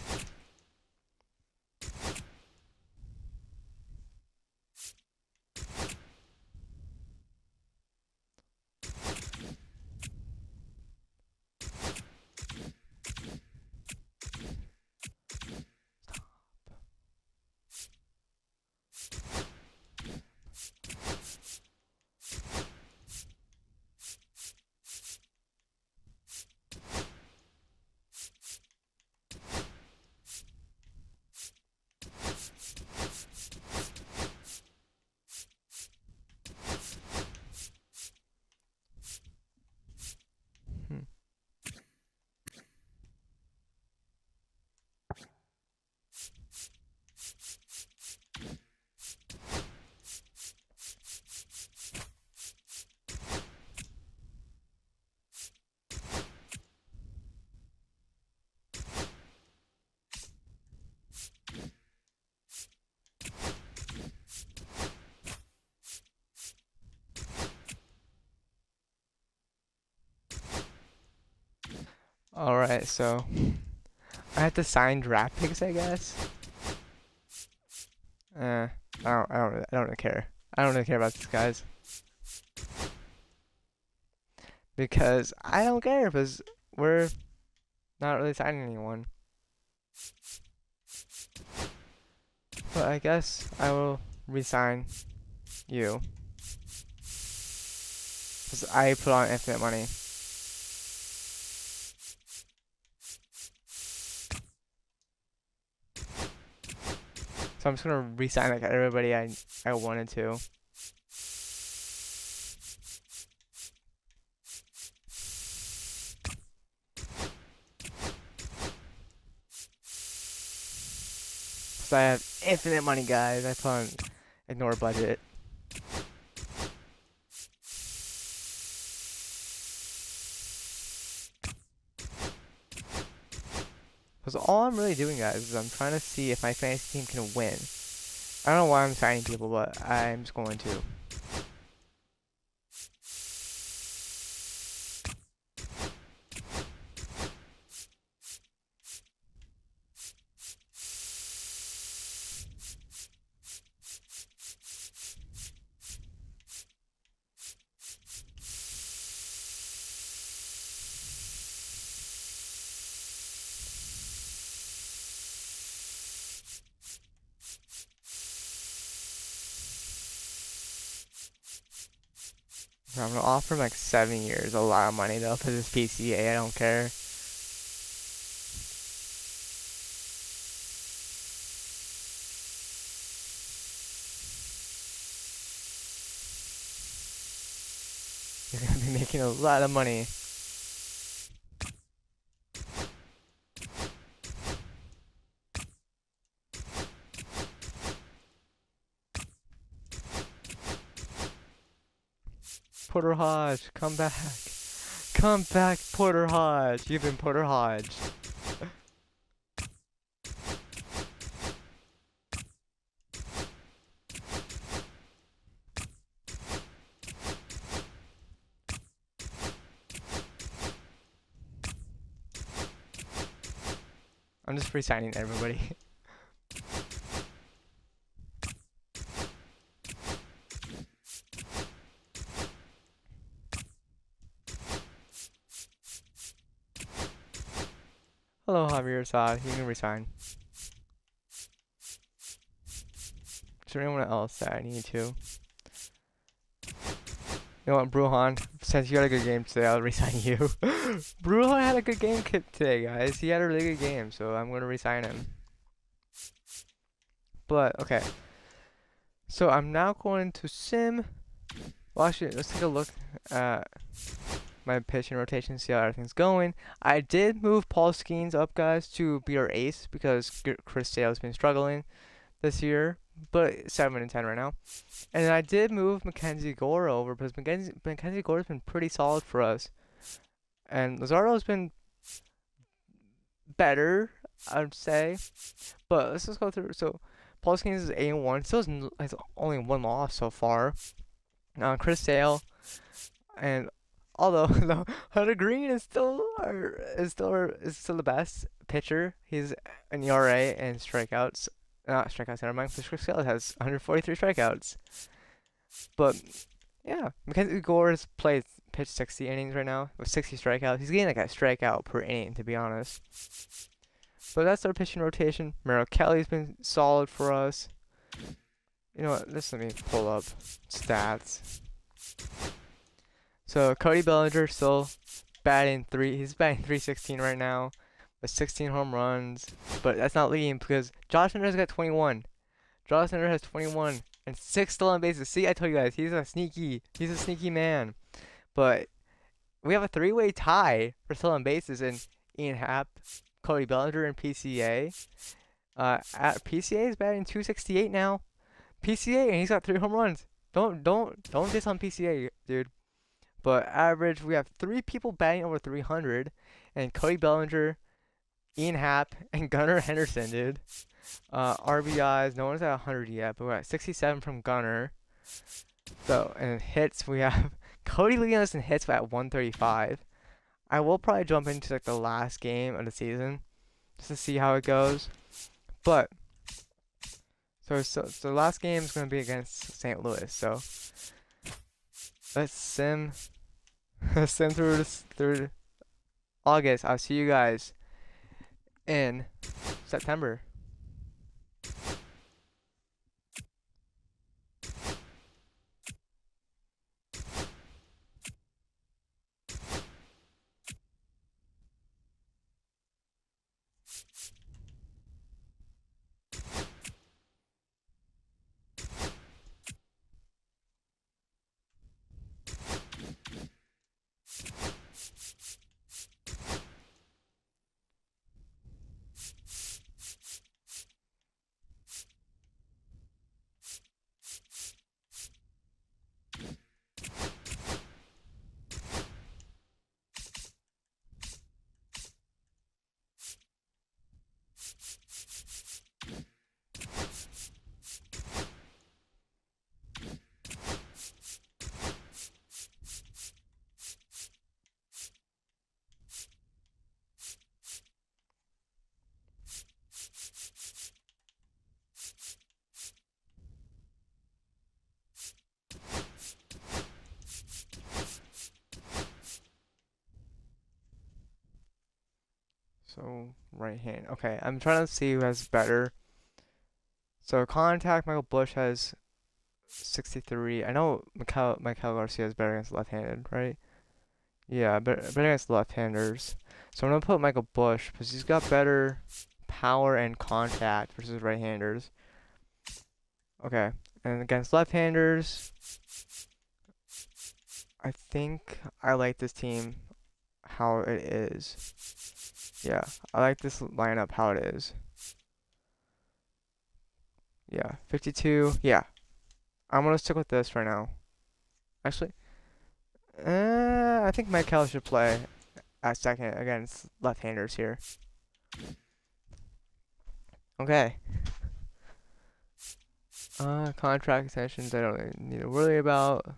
Alright, so I have to sign draft picks, I guess. I don't really care. I don't really care about these guys. Because I don't care, because we're not really signing anyone. But I guess I will resign you. Because I put on infinite money. So I'm just gonna resign like everybody I wanted to. So I have infinite money, guys. I put on ignore budget. Because all I'm really doing, guys, is I'm trying to see if my fantasy team can win. I don't know why I'm signing people, but I'm just going to. I'm gonna offer him like 7 years, a lot of money though, because it's PCA, I don't care. You're gonna be making a lot of money. Porter Hodge, come back. Come back, Porter Hodge. You've been Porter Hodge. I'm just resigning everybody. Hello, Javier Assad. You can resign. Is there anyone else that I need to? You know what, Bruhan? Since you had a good game today, I'll resign you. Bruhan had a good game today, guys. He had a really good game, so I'm going to resign him. But, okay. So, I'm now going to sim. Well, actually, let's take a look at my pitch and rotation, see how everything's going. I did move Paul Skeens up, guys, to be our ace because Chris Sale's been struggling this year, but 7-10 right now. And then I did move Mackenzie Gore over because Mackenzie Gore's been pretty solid for us, and Lazardo's been better, I'd say. But let's just go through. So Paul Skeens is 8-1, still has only 1 loss so far. Chris Sale, and although Hunter Green is still the best pitcher. He's an ERA and strikeouts. Not strikeouts, never mind. Chris Sale has 143 strikeouts. But yeah, Mackenzie Gore has pitched 60 innings right now with 60 strikeouts. He's getting like a strikeout per inning, to be honest. But that's our pitching rotation. Merrill Kelly's been solid for us. You know what? Let me pull up stats. So Cody Bellinger still batting he's batting 316 right now with 16 home runs, but that's not leading because Josh Hunter's got 21. Josh Hunter has 21 and 6 stolen bases. See, I told you guys, he's a sneaky man. But we have a 3-way tie for stolen bases in Ian Happ, Cody Bellinger, and PCA. At PCA is batting 268 now. PCA, and he's got 3 home runs. Don't diss on PCA, dude. But average, we have 3 people batting over 300, and Cody Bellinger, Ian Happ, and Gunnar Henderson, dude. RBIs, no one's at 100 yet, but we're at 67 from Gunnar. So, and hits, we have Cody leading us in hits at 135. I will probably jump into like the last game of the season just to see how it goes. But so the last game is gonna be against St. Louis. So let's sim sim through August. I'll see you guys in September. So right hand. Okay, I'm trying to see who has better. So contact Michael Bush has 63. I know Michael Garcia is better against left-handed, right? Yeah, better against left-handers. So I'm gonna put Michael Bush because he's got better power and contact versus right-handers. Okay, and against left-handers, I think I like this team how it is. Yeah, I like this lineup how it is. Yeah, 52. Yeah, I'm gonna stick with this right now. Actually, I think Michael should play at second against left-handers here. Okay. Contract extensions I don't really need to worry about.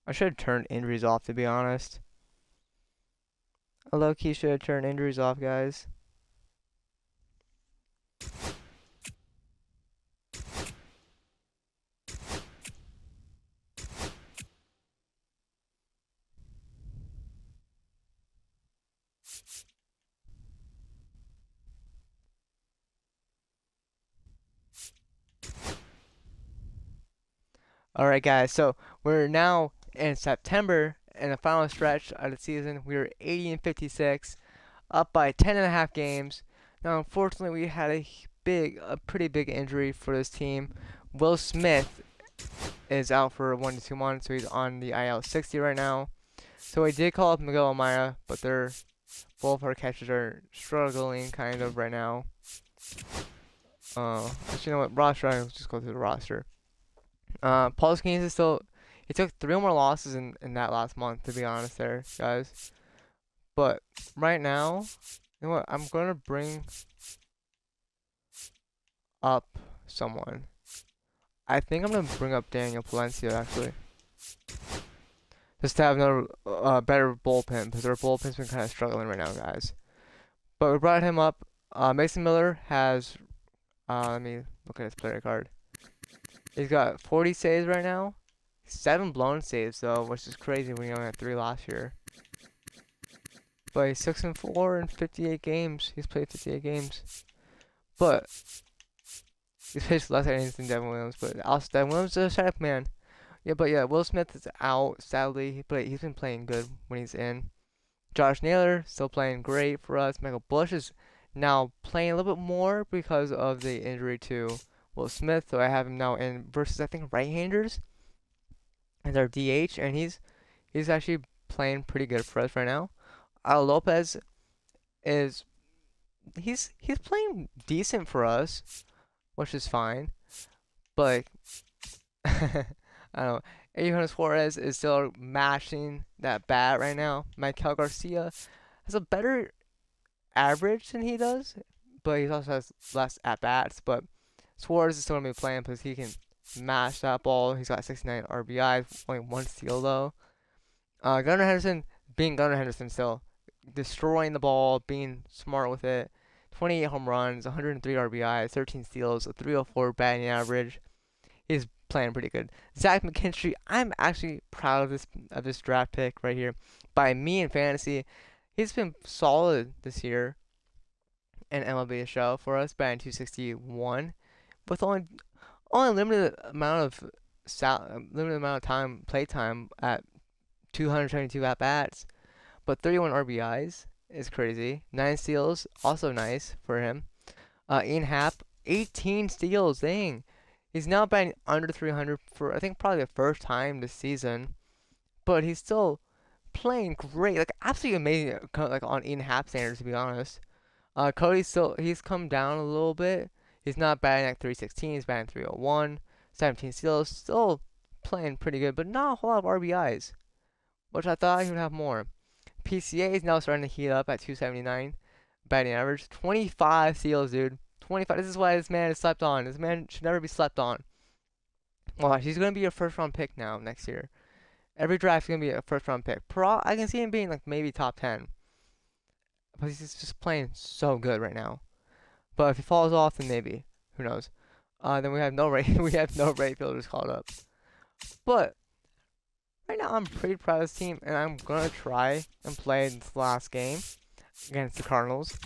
I should have turned injuries off, to be honest. I low-key should have turned injuries off, guys. Alright, guys, so we're now in September, in the final stretch of the season. We were 80-56, up by 10.5 games. Now, unfortunately, we had a pretty big injury for this team. Will Smith is out for 1 to 2 months, so he's on the IL 60 right now. So I did call up Miguel Amaya, but both our catchers are struggling kind of right now. Actually, you know what? Roster, I'll just go through the roster. Paul Skeens is still. He took 3 more losses in that last month, to be honest, there, guys. But right now, you know what? I'm gonna bring up someone. I think I'm gonna bring up Daniel Palencia actually, just to have another better bullpen because our bullpen's been kind of struggling right now, guys. But we brought him up. Mason Miller has. Let me look at his player card. He's got 40 saves right now. 7 blown saves though, which is crazy when he only had 3 last year. But he's 6-4 in 58 games. He's played 58 games. But he's pitched less innings than Devin Williams. But Devin Williams is a shut-up man. Yeah, but yeah, Will Smith is out, sadly. He's been playing good when he's in. Josh Naylor still playing great for us. Michael Bush is now playing a little bit more because of the injury to Will Smith. So I have him now in versus, I think, right-handers as our DH. And he's actually playing pretty good for us right now. Lopez is he's playing decent for us, which is fine. But I don't know. Johannes Suarez is still mashing that bat right now. Michael Garcia has a better average than he does, but he also has less at bats. But Suarez is still gonna be playing because he can smash that ball. He's got 69 RBIs, only 1 steal though. Gunnar Henderson being Gunnar Henderson still, destroying the ball, being smart with it. 28 home runs, 103 RBIs, 13 steals, a 304 batting average. He's playing pretty good. Zach McKinstry, I'm actually proud of this draft pick right here by me in fantasy. He's been solid this year in MLB Show for us, batting 261 with only limited amount of time play time at 272 at bats, but 31 RBIs is crazy. 9 steals, also nice for him. Ian Happ, 18 steals, dang. He's now batting under 300 for I think probably the first time this season, but he's still playing great, like absolutely amazing, like on Ian Happ standards to be honest. He's come down a little bit. He's not batting at 316, he's batting 301, 17 steals, still playing pretty good, but not a whole lot of RBIs, which I thought he would have more. PCA is now starting to heat up at 279 batting average, 25 steals, dude. 25. This is why this man is slept on. This man should never be slept on. Watch, he's gonna be a first round pick now next year. Every draft is gonna be a first round pick. I can see him being like maybe top 10. But he's just playing so good right now. But if he falls off, then maybe. Who knows? Then we have no right fielders called up. But right now I'm pretty proud of this team, and I'm gonna try and play this last game against the Cardinals.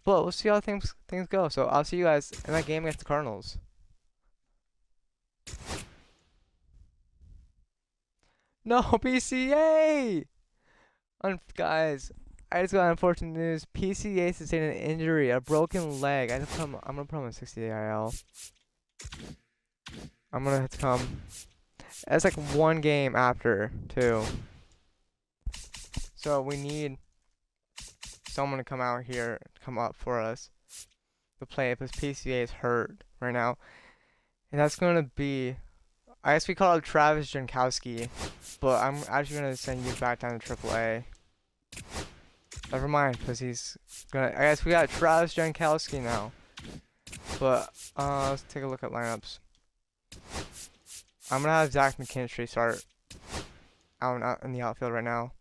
But we'll see how things go. So I'll see you guys in that game against the Cardinals. No, PCA! Guys, I just got unfortunate news. PCA sustained an injury, a broken leg. I'm gonna put him on 60-day IL. I'm gonna have to come. It's like 1 game after, too. So we need someone to come up for us to play because PCA is hurt right now. And that's going to be, I guess we call it Travis Jankowski, but I'm actually going to send you back down to AAA. Never mind, because I guess we got Travis Jankowski now. But, let's take a look at lineups. I'm going to have Zach McKinstry start out in the outfield right now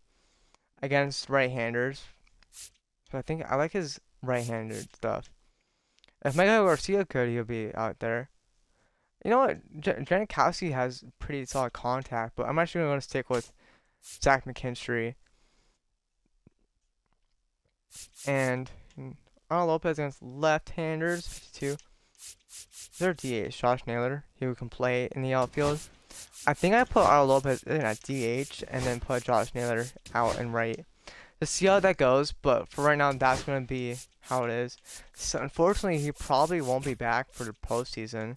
against right-handers. So I think I like his right-handed stuff. If Miguel Garcia could, he'll be out there. You know what? Jankowski has pretty solid contact, but I'm actually going to stick with Zach McKinstry. And Arnold Lopez against left-handers, 52. Their DH, Josh Naylor. He can play in the outfield. I think I put Arnold Lopez in at DH and then put Josh Naylor out and right. To see how that goes, but for right now, that's going to be how it is. So unfortunately, he probably won't be back for the postseason.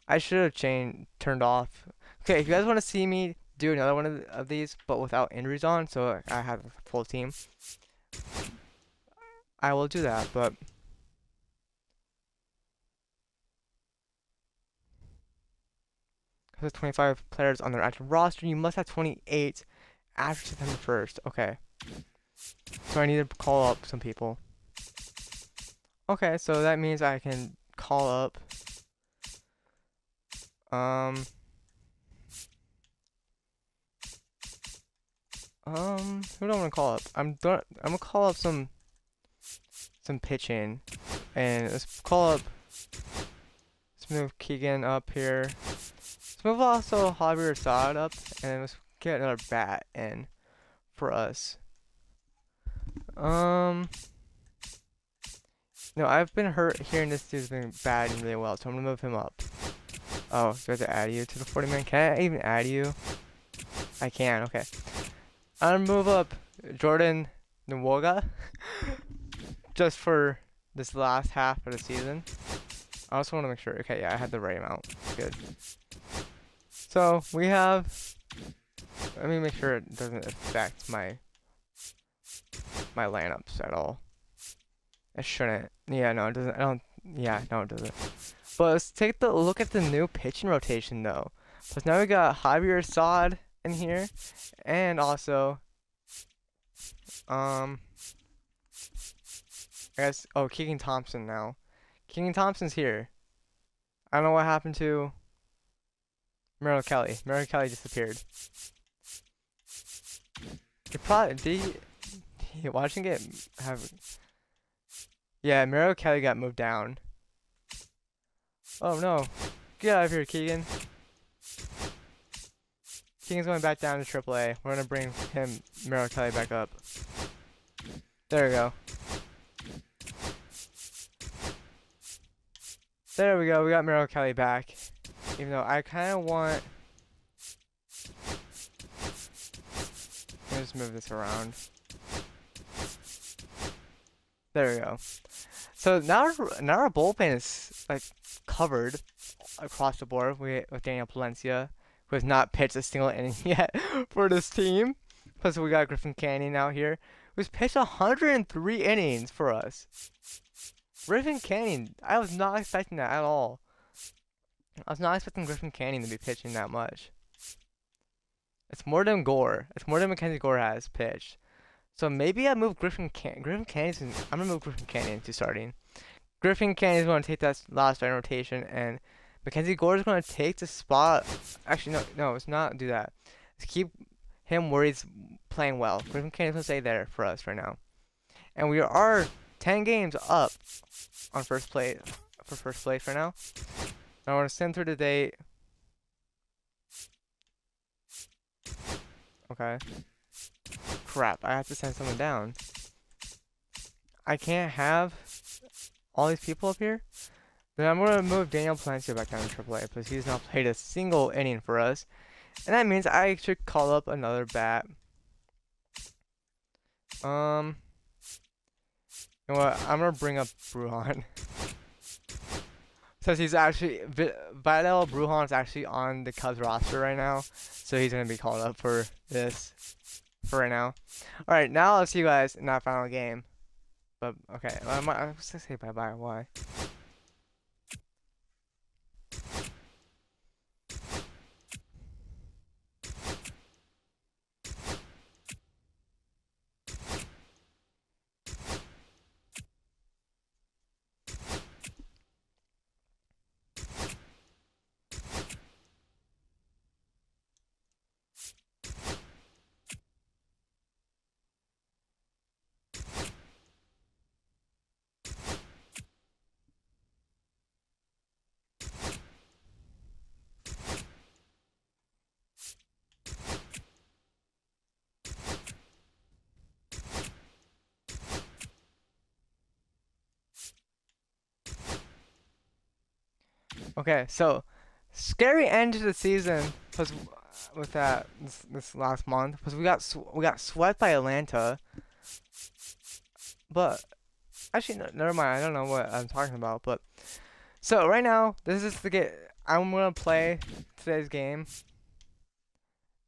I should have turned off. Okay, if you guys want to see me do another one of these, but without injuries on, so I have a full team, I will do that, but because 25 players on their active roster, you must have 28 after September 1st. Okay. So I need to call up some people. Okay, so that means I can call up who do I want to call up? I'm gonna call up some pitching, and let's move Keegan up here. Let's move also Javier Assad up, and then let's get another bat in for us. No, I've been hearing this dude's been batting really well, so I'm gonna move him up. Oh, do I have to add you to the 40-man? Can I even add you? I can, okay. I'm gonna move up Jordan Nwoga just for this last half of the season. I also want to make sure, okay, yeah, I had the right amount. Good. So, we have, let me make sure it doesn't affect my lineups at all. It shouldn't. Yeah, no, it doesn't. Yeah, no, it doesn't. But let's take a look at the new pitching rotation, though. Because now we got Javier Assad in here, and also, I guess. Oh, Keegan Thompson now. Keegan Thompson's here. I don't know what happened to Merrill Kelly. Merrill Kelly disappeared. He probably did. He watching it have. Yeah, Merrill Kelly got moved down. Oh no! Get out of here, Keegan. Keegan's going back down to AAA. We're gonna bring him, Merrill Kelly, back up. There we go. There we go. We got Merrill Kelly back. Even though I kind of want. Let me just move this around. There we go. So now our bullpen is like covered across the board with Daniel Palencia, who has not pitched a single inning yet for this team. Plus we got Griffin Canning out here, who's pitched 103 innings for us. Griffin Canning, I was not expecting that at all. I was not expecting Griffin Canning to be pitching that much. It's more than Gore. It's more than Mackenzie Gore has pitched. So maybe I move Griffin Canning. I'm gonna move Griffin Canning to starting. Griffin Canning is gonna take that last starting rotation, and Mackenzie Gore is gonna take the spot. Actually, no, it's not do that. Let's keep him where he's playing well. Griffin Canning is gonna stay there for us right now, and we are 10 games up on first place right now. Now I want to send through the date. Okay. Crap, I have to send someone down. I can't have all these people up here. Then I'm going to move Daniel Palencia back down to AAA because he's not played a single inning for us. And that means I should call up another bat. You know what? I'm going to bring up Brujan. Since he's actually, Vidal Brujan is actually on the Cubs roster right now. So he's going to be called up for this. For right now. Alright, now I'll see you guys in that final game. But, okay, I was gonna say bye-bye, why? Okay, so scary end to the season was with that this last month because we got swept by Atlanta. But actually, no, never mind. I don't know what I'm talking about. But so right now, this is the game. I'm gonna play today's game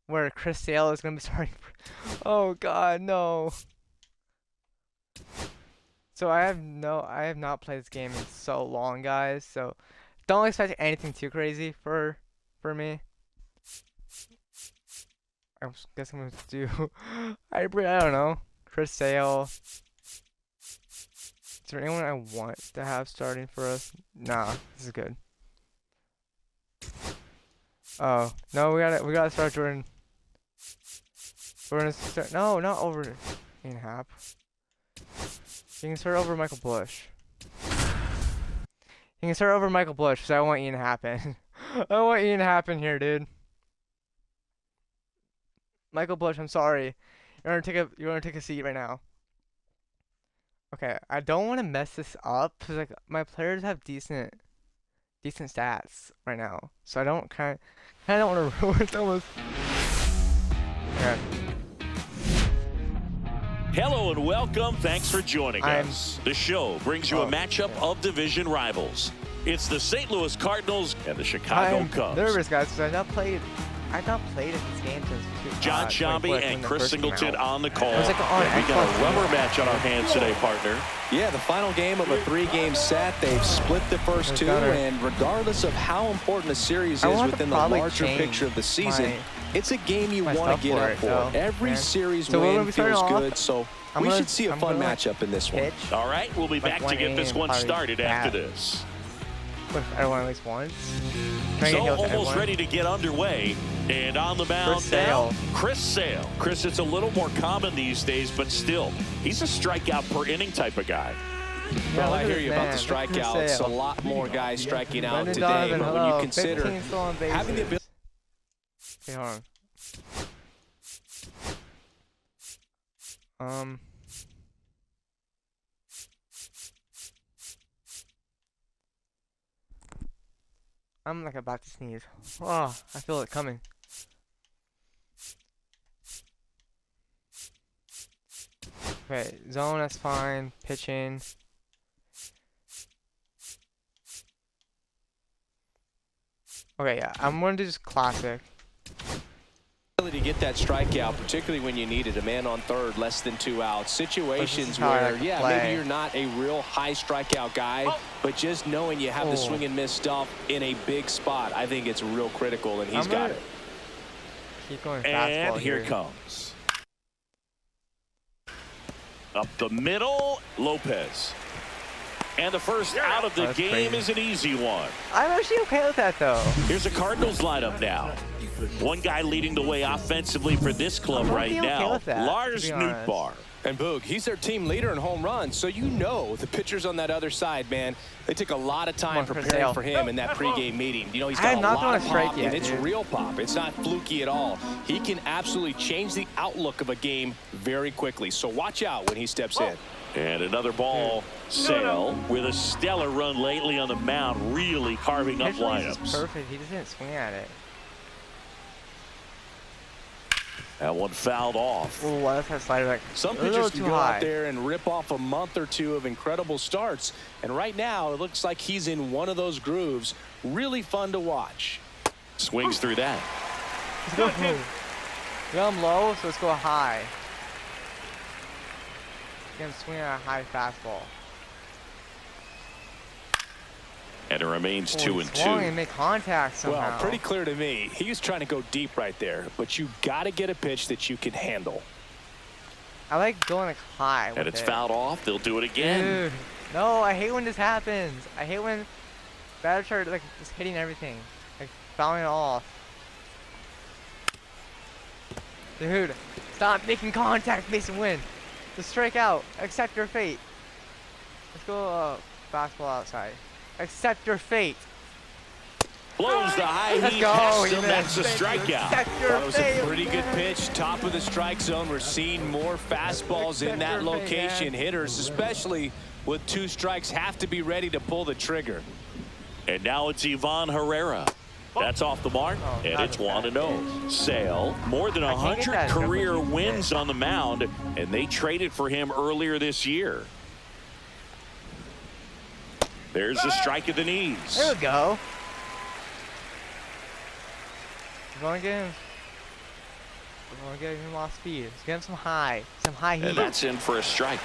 where Chris Sale is gonna be starting. Oh God, no. So I have not played this game in so long, guys. So don't expect anything too crazy for me. I guess I'm gonna do hybrid. I don't know. Chris Sale. Is there anyone I want to have starting for us? Nah, this is good. Oh no, we gotta start Jordan. We're gonna start. No, not over Ian Happ. You can start over Michael Bush. You can start over Michael Bush because I want Ian Happ in. I want Ian Happ in here, dude. Michael Bush, I'm sorry. You're gonna take a seat right now. Okay, I don't want to mess this up because like my players have decent stats right now, so I don't kind of don't want to ruin someone's. Okay. Hello and welcome. Thanks for joining us. The show brings you a matchup of division rivals. It's the St. Louis Cardinals and the Chicago Cubs. I'm nervous, guys, because I've not played in this game since John Shambi and Chris Singleton on the call. We got a rubber match on our hands today, partner. Yeah, the final game of a 3-game set. They've split the first two, and regardless of how important a series is within the larger picture of the season, it's a game you want to get up for. Every series win feels good, so We should see a fun matchup in this one. All right, we'll be back to get this one started after this. With everyone at least once. So almost ready to get underway. And on the mound now, Chris Sale. Chris, it's a little more common these days, but still, he's a strikeout per inning type of guy. Well, I hear you about the strikeouts. A lot more guys striking out today. But when you consider having the ability. Okay, hold on. I'm like about to sneeze. Oh, I feel it coming. Okay, zone, that's fine. Pitching. Okay, yeah, I'm going to do just classic. To get that strikeout, particularly when you needed a man on third, less than 2 outs. Situations where, yeah, maybe you're not a real high strikeout guy, but just knowing you have the swing and miss stuff in a big spot, I think it's real critical, and he's got it. Keep going fastball and here comes. Up the middle, Lopez. And the first out of the game is an easy one. I'm actually okay with that, though. Here's the Cardinals lineup now. One guy leading the way offensively for this club right now, Lars Nootbaar. And Boog, he's their team leader in home runs, so you know the pitchers on that other side, man, they took a lot of time preparing for him in that pregame meeting. You know, he's got a lot of pop, and it's real pop. It's not fluky at all. He can absolutely change the outlook of a game very quickly, so watch out when he steps in. And another ball, Sale, with a stellar run lately on the mound, really carving up lineups. Perfect. He just didn't swing at it. That one fouled off. Oh, that's that slider back. Some pitchers can go out there and rip off a month or two of incredible starts. And right now, it looks like he's in one of those grooves. Really fun to watch. Swings through that. Let's go. Got him low, so let's go high. Get him swinging at a high fastball. And it remains 2-2. And make contact somehow. Well, pretty clear to me. He was trying to go deep right there, but you got to get a pitch that you can handle. I like going like high. And it's fouled off. They'll do it again. Dude, no, I hate when this happens. I hate when batters are like just hitting everything, like fouling it off. Dude, stop making contact, Mason Win. Just strike out. Accept your fate. Let's go fastball outside. Accept your fate. Blows the high heat past him. That's a strikeout. That was a pretty good pitch. Top of the strike zone. We're seeing more fastballs in that location. Hitters, especially with 2 strikes, have to be ready to pull the trigger. And now it's Ivan Herrera. That's off the mark, and it's 1-0. Sale, more than 100 career wins on the mound, and they traded for him earlier this year. There's the strike at the knees. There we go. We're going to get him off speed. Let's get him some high heat. And that's in for a strike.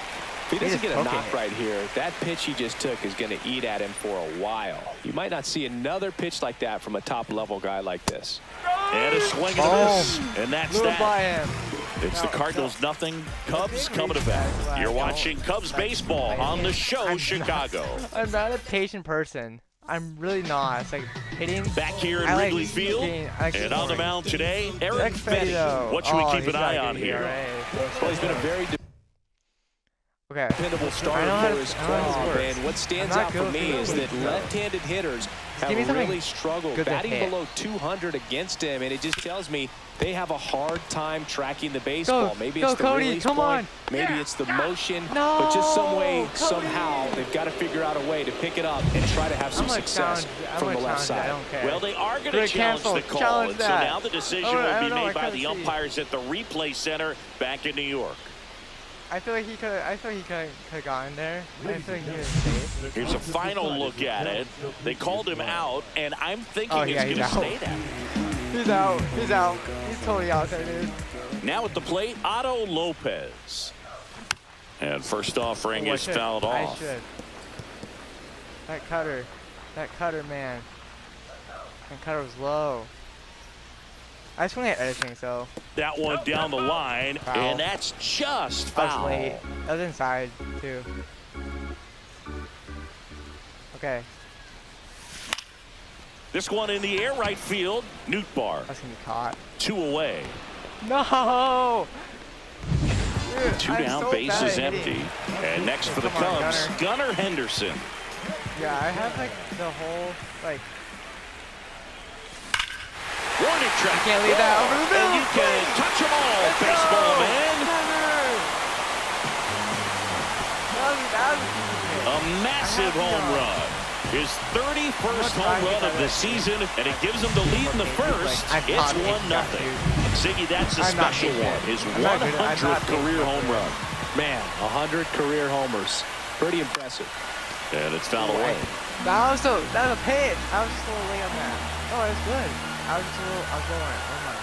If he doesn't get a knock right here, that pitch he just took is going to eat at him for a while. You might not see another pitch like that from a top-level guy like this. And a swing and a miss. And that's that. By him. It's the Cardinals nothing, Cubs coming to bat. You're watching Cubs baseball on the show, Chicago. I'm not a patient person. I'm really not. It's like hitting. Back here in Wrigley Field, and on the mound today, Eric Fetty. What should we keep an eye on here? Well, he's been a very dependable starter for his club, and what stands out for me is that left-handed hitters have really struggled batting below 200 against him, and it just tells me they have a hard time tracking the baseball. Maybe it's the release point, maybe it's the motion, but just some way, somehow, they've got to figure out a way to pick it up and try to have some success from the left side. Well, they are going to challenge the call, and so now the decision will be made by the umpires at the replay center back in New York. I feel like he could have gotten there. I feel like he was safe. Here's a final look at it. They called him out, and I'm thinking he's going to stay down. He's out. He's out. He's totally out there, dude. Now at the plate, Otto Lopez. And first offering is fouled off. That cutter, man. That cutter was low. I just want to hit anything, so. That one down the line, Foul. and that's just I was foul. late. I was inside, too. Okay. This one in the air right field. Nootbaar. That's going to be caught. 2 away. No! Dude, 2 I'm down, so bases bad at empty. hitting. And next for the Come on, Cubs, Gunnar. Gunnar Henderson. Yeah, I have like the whole, like. Warning track. You can't leave that over the middle. And you can touch them all, baseball man. A massive home run. His 31st home run of the season, and it gives him the lead in the first. It's 1-0. Ziggy, that's a special one. His 100th career home run. Man, 100 career homers. Pretty impressive. And it's fouled away. That was a pitch. I was just a little late on that. Oh, it was good. I was going. Oh my.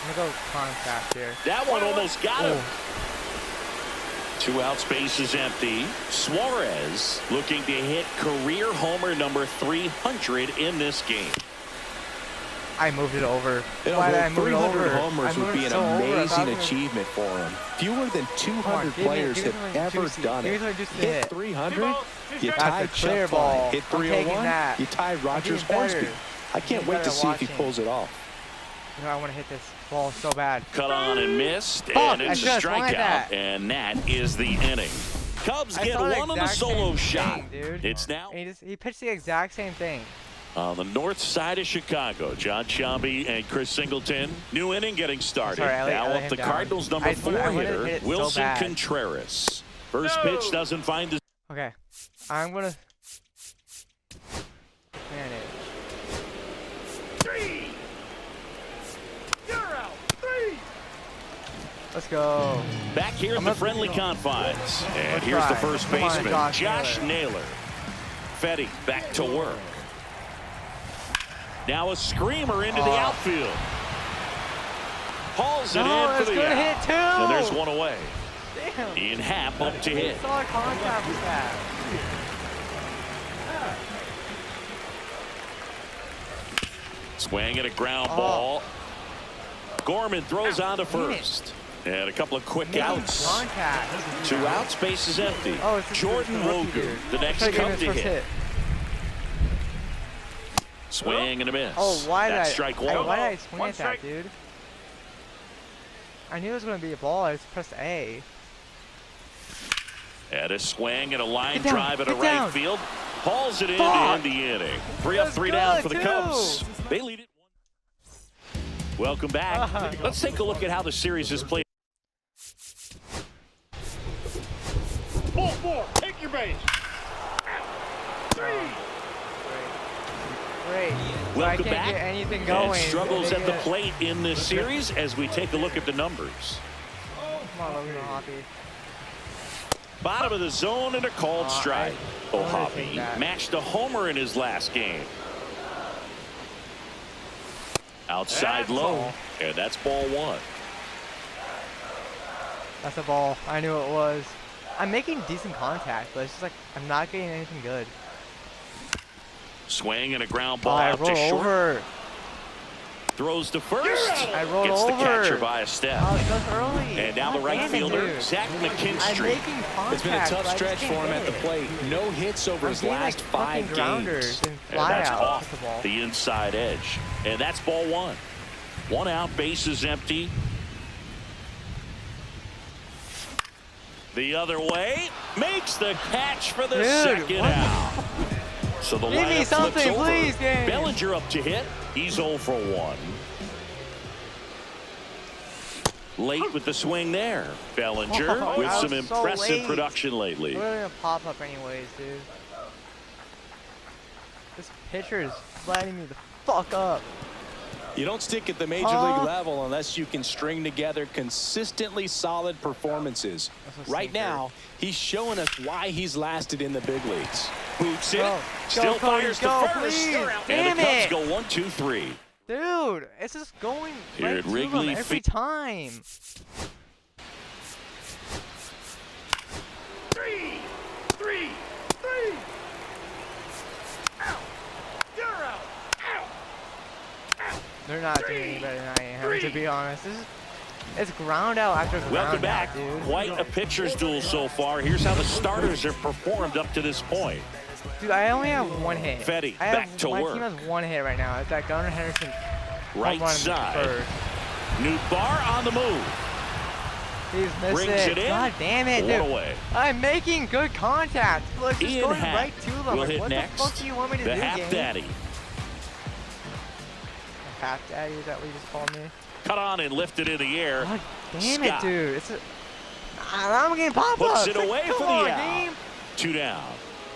I'm gonna go contact here. That one almost got him. 2 outs, base is empty. Suarez looking to hit career homer number 300 in this game. I moved it over. Why did I move it over? 300 homers would be an so amazing achievement for him. Fewer than 200 players have ever done it. Hit 300, you tie Chuck Fly. Hit 301, you tie Rogers Hornsby. I can't wait to see if he pulls it off. You know, I want to hit this ball so bad. Cut on and missed, and it's a strikeout, and that is the inning. Cubs get one on the solo shot. It's now. He pitched the exact same thing. On the north side of Chicago, John Sciambi and Chris Singleton. New inning getting started. Now up the Cardinals' number 4 hitter, Wilson Contreras. First pitch doesn't find the. Okay, I'm gonna manage. 3. You're out. 3. Let's go. Back here at the friendly confines, and here's the first baseman, Josh Naylor. Fetty back to work. Now a screamer into the outfield. Hauls it in for the out. Hit too. And there's one away. Damn. Ian Happ up to hit. Solid contact with that. Swing at a ground ball. Gorman throws on to first. And a couple of quick outs. Contact. 2 outs, base is empty. Jordan Wogu, the next Cub to hit. Swing and a miss. Oh, why did strike one. Why did I swing at that, dude? I knew it was going to be a ball. I just pressed A. And a swing and a line drive at a right field. Hauls it in to end the inning. 3 up, 3 down for the Cubs. They lead it. Welcome back. Let's take a look at how the series is played. Ball 4, take your base. 3. Great. Welcome so I can't back. Get anything going. And struggles at the plate in this series as we take a look at the numbers. Come on, Logan Hoppy. Bottom of the zone and a called strike. O'Hoppy matched a homer in his last game. Outside low, and that's ball 1. That's a ball. I knew it was. I'm making decent contact, but it's just like I'm not getting anything good. Swing and a ground ball out to short. Over. Throws to first. I rolled Gets over. the catcher by a step. Oh, it goes early. And now the right fielder, Zach McKinstry. It's been a tough stretch for him at the plate. No hits over his last 5 games. And that's off the inside edge. And that's ball 1. 1 out, base is empty. The other way, makes the catch for the second out. So the lineup flips over. Please, Bellinger up to hit. He's 0 for 1. Late with the swing there. Bellinger with some impressive production lately. We're gonna pop up anyways, dude. This pitcher is lighting me the fuck up. You don't stick at the major league level unless you can string together consistently solid performances. Right now, he's showing us why he's lasted in the big leagues. Boots it. Still fires to first. And the Cubs go 1, 2, 3. Dude, it's just going here at Wrigley every time. 3. They're not doing any better than I am, to be honest. It's ground out after ground Welcome back. out, dude. Quite a pitcher's duel so far. Here's how the starters have performed up to this point. Dude, I only have one hit. Fetty back to my work. team has one hit right now. It's that Gunnar Henderson. Right side. New bar on the move. He's missed Brings it in. God damn it, dude. One away. I'm making good contact. Look, just Ian going Happ right to them. will Like, hit what next. the fuck do you want me to The do, Happ game? Daddy. Happ Daddy, is that what you just called me? Cut on and lifted in the air. God damn Scott it, dude. I'm getting pop-ups. puts it away Come for on, the out. game. 2 down.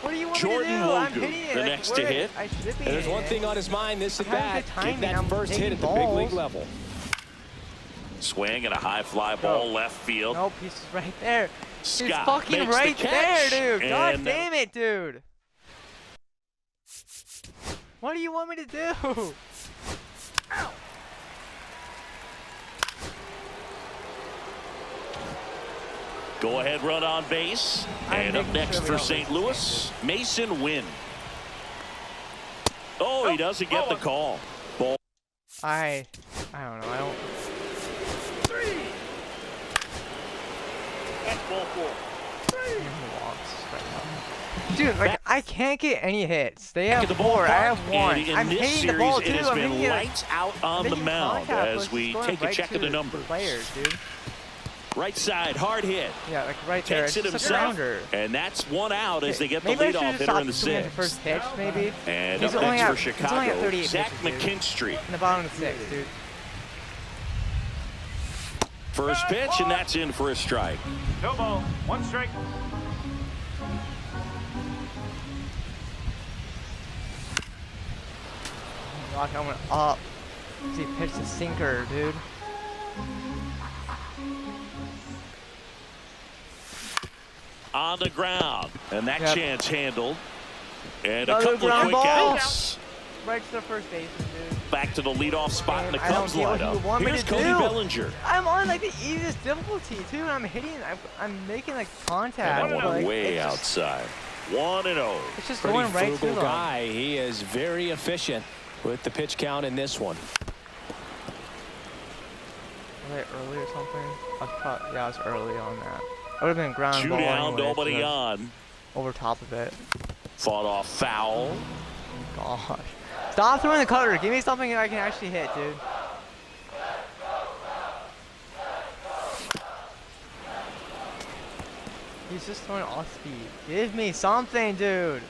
What do you want Jordan me to do? I'm Wogu, hitting it. the like, next to where hit. I should be And there's one hitting thing on his mind this at I'm having bat. good timing. Get that I'm first hit taking at the big league balls. level. Swing and a high fly ball left field. Nope, he's right there. He's Scott fucking makes right the catch, there, dude. God and damn it, dude. What do you want me to do? Go ahead run on base. And up next for St. Louis, Mason Wynn. Oh, he doesn't get the call. Ball. I don't know. I don't. That's ball 4. Dude, like I can't get any hits. They have At the 4. I have ballpark, 1. and in I'm this hitting the series, ball it too. has I'm been hitting it. lights out on the Making mound contact, as but we it's going take a right check to of the numbers. Players, dude. Right side, hard hit. Yeah, like right there. Takes It's it just a himself, grounder. and that's one out as they get the Maybe I leadoff should hitter in the just stop swinging the 6th. first pitch, maybe. And He's up only next at- for he's only at Chicago, 38 Zach pitches, dude. McKinstry. In the bottom of the 6th, dude. First pitch, and that's in for a strike. No ball. 1 strike. Gosh, I went up. See, pitched a sinker, dude. On the ground, and that Yep. chance handled. And a Another couple of ground quick ball. outs. Right to the first baseman, dude. Back to the leadoff spot in the I don't Cubs get what you lineup. want me Here's to Cody do. Bellinger. I'm on like the easiest difficulty too, and I'm hitting. I'm making like contact. And that but, one like, way it's just- outside. 1-0. It's just Pretty going right to frugal them. guy. He is very efficient with the pitch count in this one. Was it early or something? Yeah, I was early on that. I would have been ground 2 ball down, anyway, nobody so on. over top of it. Fought off foul. Gosh. Stop throwing the cutter. Give me something I can actually hit, dude. He's just throwing off speed. Give me something, dude.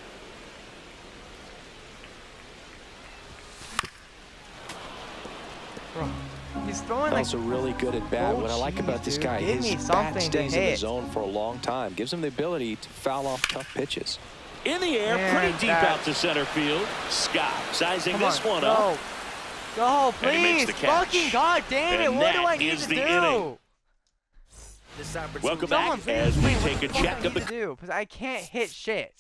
Bro, he's throwing like. Also really good at bat. Oh, What I like jeez, about this dude. guy, Give me his something bat to stays in the hit. zone for a long time. Gives him the ability to foul off tough pitches. In the air, Man, pretty deep that- out to center field. Scott sizing Come this on, one go. up. Go, And he makes please. the catch. Fucking god damn it. And What do that I need is to the do? inning. Welcome Someone back please as we explain take a what the fuck check I of need the to do, because I can't hit shit.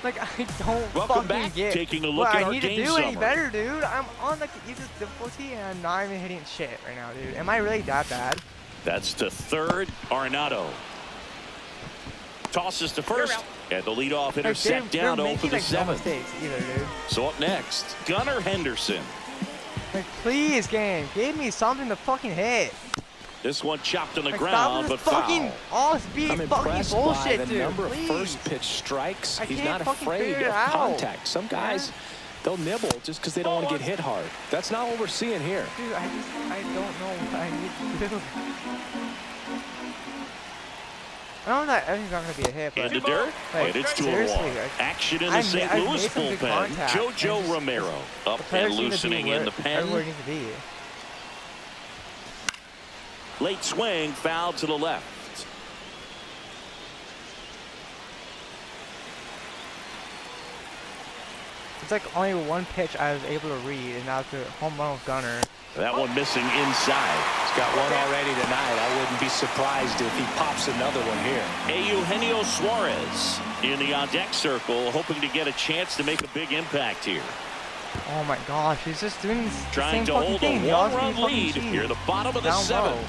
Like, I don't Welcome fucking back. get Taking a what look at I our need to game do any summary. better, dude. I'm on like the easiest difficulty, and I'm not even hitting shit right now, dude. Am I really that bad? That's to third, Arenado. Tosses to first, and the leadoff hitter Like, set down they're over making, the like, no seventh. mistakes either, dude. So up next, Gunnar Henderson. Like, please, game, give me something to fucking hit. This one chopped on the Like, ground, stop but with this fucking foul. all-speed I'm fucking impressed by bullshit, the dude. number of Please. first pitch strikes. I He's can't not fucking afraid figure it of out. contact. Some guys, they'll nibble just because they don't want to get hit hard. That's not what we're seeing here. Dude, I don't know what I need to do. I know that everything's not gonna be a hit, but In the dirt, like, and it's 2-1. seriously, like, Action in the I've St. made Louis some good bullpen. contact, JoJo and just- Romero up the players and seem to be loosening where in the everywhere it pen. needs to be. Late swing, foul to the left. It's like only one pitch I was able to read, and that was the home run with Gunner. That one missing inside. He's got one already tonight. I wouldn't be surprised if he pops another one here. Eugenio Suarez in the on-deck circle, hoping to get a chance to make a big impact here. Oh my gosh, he's just doing the Trying same to fucking hold thing. a one-run lead here at the bottom of the seventh.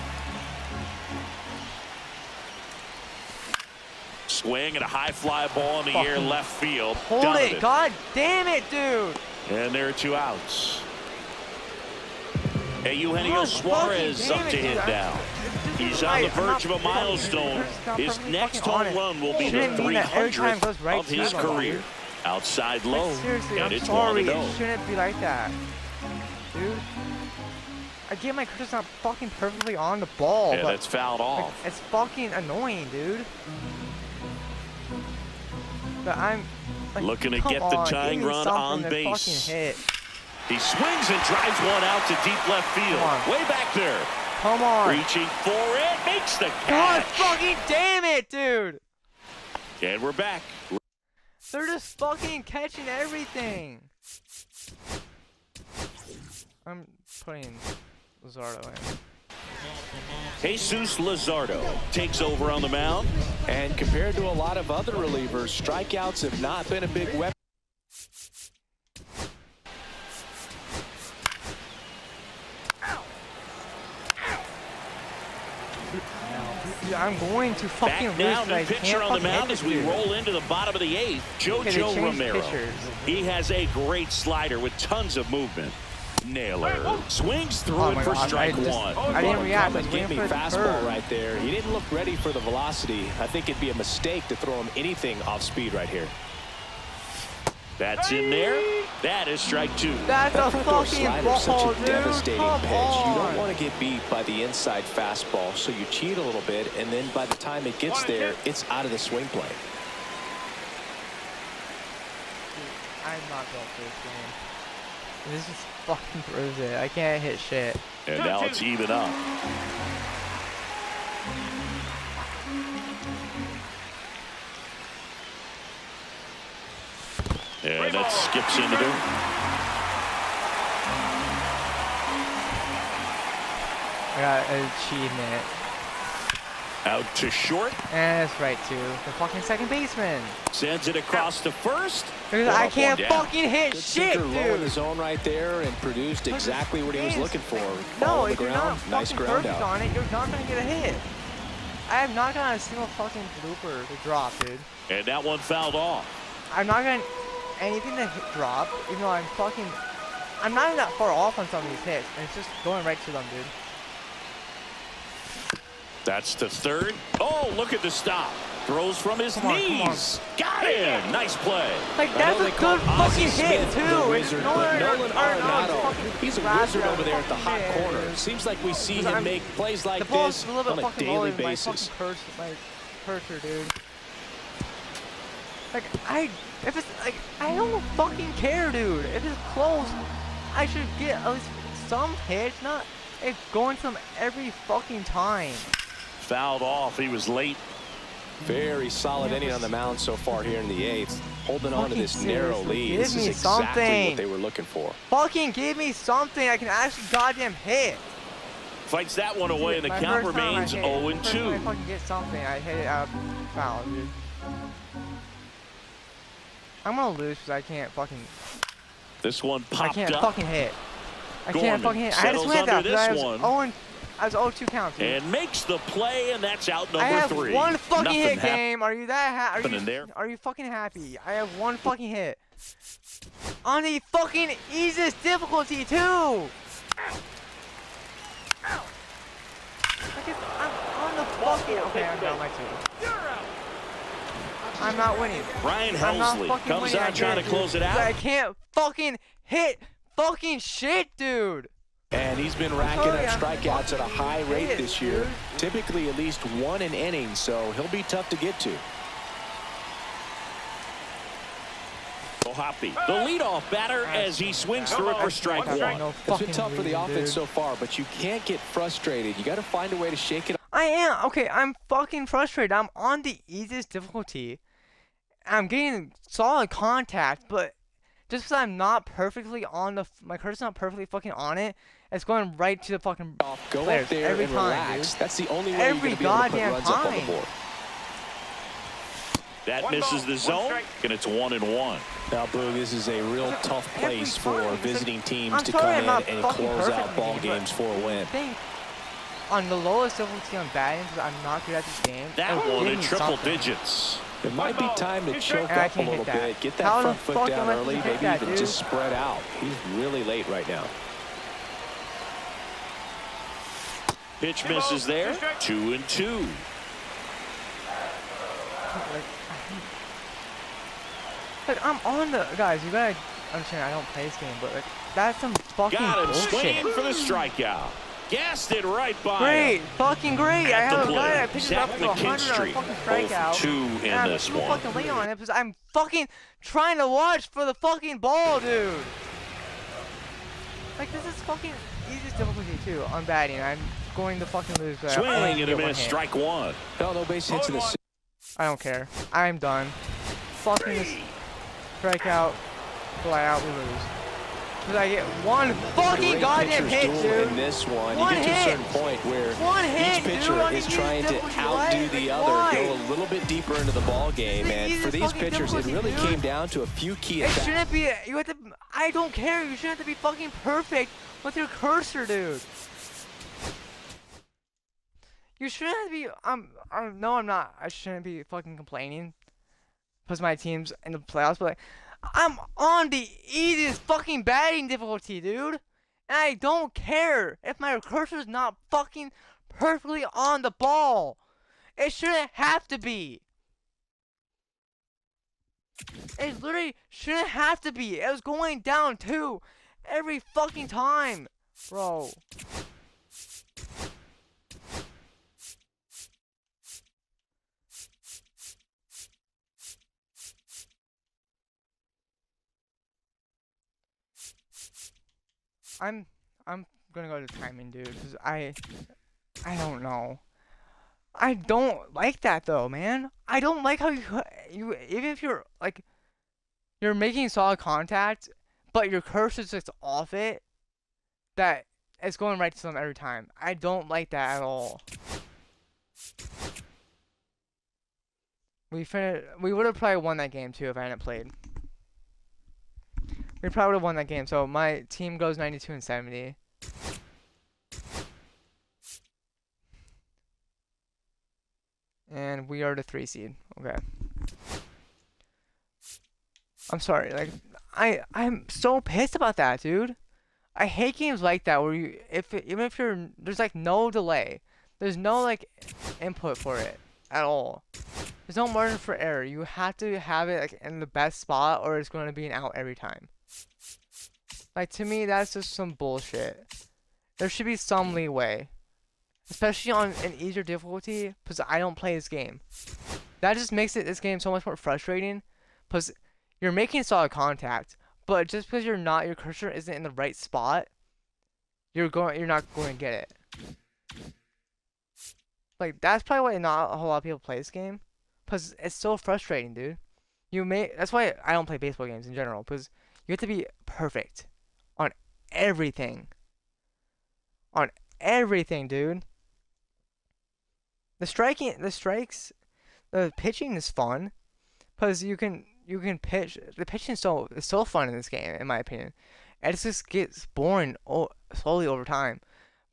Swing and a high fly ball in the air left field. Hold it. God damn it, dude. And there are 2 outs. Eugenio Suarez up to hit now. He's on the verge of a milestone. His next home run will be the 300th of his career. Outside low, Seriously, and I'm it's sorry. 1-0. It shouldn't be like that, dude. I get my cursor's not fucking perfectly on the ball, Yeah, but that's fouled off. like, it's fucking annoying, dude. But I'm like, looking to get the tying run on base. He swings and drives one out to deep left field. Way back there. Come on. Reaching for it. Makes the catch. God fucking damn it, dude. And we're back. They're just fucking catching everything. I'm putting Luzardo in. Jesus Luzardo takes over on the mound. And compared to a lot of other relievers, strikeouts have not been a big weapon. I'm going to fucking Back now, lose. new pitcher on the mound as we roll into the bottom of the 8th. Jojo Romero. He has a great slider with tons of movement. Naylor swings through it for strike one. I didn't react. Give me fastball right there. He didn't look ready for the velocity. I think it'd be a mistake to throw him anything off speed right here. That's in there. That is strike 2. That's a fucking ball, such a dude. devastating Come pitch. on. You don't want to get beat by the inside fastball, so you cheat a little bit, and then by the time it gets there, it's out of the swing plane. I'm not going for this game. This just fucking proves it. I can't hit shit. And now it's even up. And that skips into there. I got an achievement. Out to short. And it's right to the fucking second baseman. Sends it across to first. Because I can't fucking hit Good shit, sinker low in the dude. zone right there and produced exactly what he was looking for. No, Ball on the if you're not ground, nice fucking ground perfect out. on it, you're not gonna get a hit. I have not gotten a single fucking blooper to drop, dude. And that one fouled off. I'm not getting anything to hit drop, even though I'm not even that far off on some of these hits, and it's just going right to them, dude. That's to third. Oh, look at the stop. Throws from his knees. Got him. Nice play. Like, that's a good fucking hit, too. It's Nolan Arenado, he's a wizard over there at the hot corner. Seems like we see him make plays like this on a daily basis. My cursor, dude. Like, if it's, like, I don't fucking care, dude. If it's close, I should get at least some hits, not going to them every fucking time. Fouled off. He was late. Very solid inning on the mound so far here in the 8th. Holding on to this narrow lead. This is exactly what they were looking for. Fucking give me something I can actually goddamn hit. Fights that one away, and the count remains 0-2. I fucking get something, I hit it out of foul, dude. I'm gonna lose because I can't fucking. This one popped up. I can't fucking hit. I can't fucking hit. I had to swing that because I was 0-2 count. Dude. And makes the play, and that's out number 3. I have one fucking hit game. Are you that happy? Are you fucking happy? I have one fucking hit. On the fucking easiest difficulty too. Like I'm on the fucking. Okay, I'm down by 2. I'm not winning. Ryan Helsley comes out trying to close it out. I can't fucking hit fucking shit, dude. And he's been racking up strikeouts at a high rate this year. Typically at least 1 an inning, so he'll be tough to get to. Hoppy, the leadoff batter, as he swings through it for strike 1. It's been tough for the offense so far, but you can't get frustrated. You got to find a way to shake it up. I am. Okay, I'm fucking frustrated. I'm on the easiest difficulty. I'm getting solid contact, but just because I'm not perfectly on my cursor's not perfectly fucking on it, it's going right to the fucking Go players up there every and time, relax. dude. That's the only way Every you're going to be able to put goddamn runs up on the time. board. That misses the zone, and it's 1-1. Now, Boog, this is a real tough place for visiting teams to sorry, come I'm in not and fucking close perfect out in ball the game, games for a win. On the lowest difficulty on batting, because I'm not good at this game. That it'll one give in me triple something. digits. It might be time to choke And I up a can't little hit that. bit. Get that How the front foot fuck down am I early. supposed to hit Maybe that, even dude? just spread out. He's really late right now. Pitch misses there. 2-2. Like, I'm on the guys. You gotta understand. I don't play this game, but like, that's some fucking Got him bullshit. swinging for the strikeout. Gassed it right by Great, him. fucking great. I At the have a guy plate, that pitches up Zach to 100 on a McKinstry, fucking both strikeout. 2 and in I'm this too one. fucking late on it because I'm fucking trying to watch for the fucking ball, dude. Like, this is fucking easiest difficulty too on batting. I'm going to fucking lose. Swing and a miss, strike 1. No base hits in the I don't care. I'm done. Fucking this strikeout, fly out, we lose. Because I get one fucking goddamn hit, dude. In this one, One you get to a hit. certain point where One hit, each pitcher dude, on is the trying to easiest outdo difficulty. the Like, other, why? go a little bit deeper into the ball game, the and for easiest these fucking pitchers, it difficulty, really dude. came down to a few key It attacks. shouldn't be. You have to. I don't care. You shouldn't have to be fucking perfect with your cursor, dude. You shouldn't have to be. No, I'm not. I shouldn't be fucking complaining because my team's in the playoffs. But like, I'm on the easiest fucking batting difficulty, dude. And I don't care if my cursor's not fucking perfectly on the ball. It shouldn't have to be. It literally shouldn't have to be. It was going down too. Every fucking time. Bro. I'm gonna go to timing, dude, because I don't know. I don't like that though, man. I don't like how you even if you're like you're making solid contact, but your cursor's just off it, that it's going right to them every time. I don't like that at all. We would have probably won that game too if I hadn't played. We probably would have won that game. So my team goes 92-70. And we are the 3 seed. Okay. I'm sorry. Like, I'm so pissed about that, dude. I hate games like that where you even if you're there's like no delay. There's no like input for it at all. There's no margin for error. You have to have it like in the best spot or it's going to be an out every time. Like, to me, that's just some bullshit. There should be some leeway. Especially on an easier difficulty, because I don't play this game. That just makes this game so much more frustrating, because you're making solid contact, but just because your cursor isn't in the right spot, you're not going to get it. Like, that's probably why not a whole lot of people play this game, because it's so frustrating, dude. That's why I don't play baseball games in general, because you have to be perfect on everything. On everything, dude. The pitching is fun, because you can pitch. The pitching is so fun in this game, in my opinion. It just gets boring slowly over time.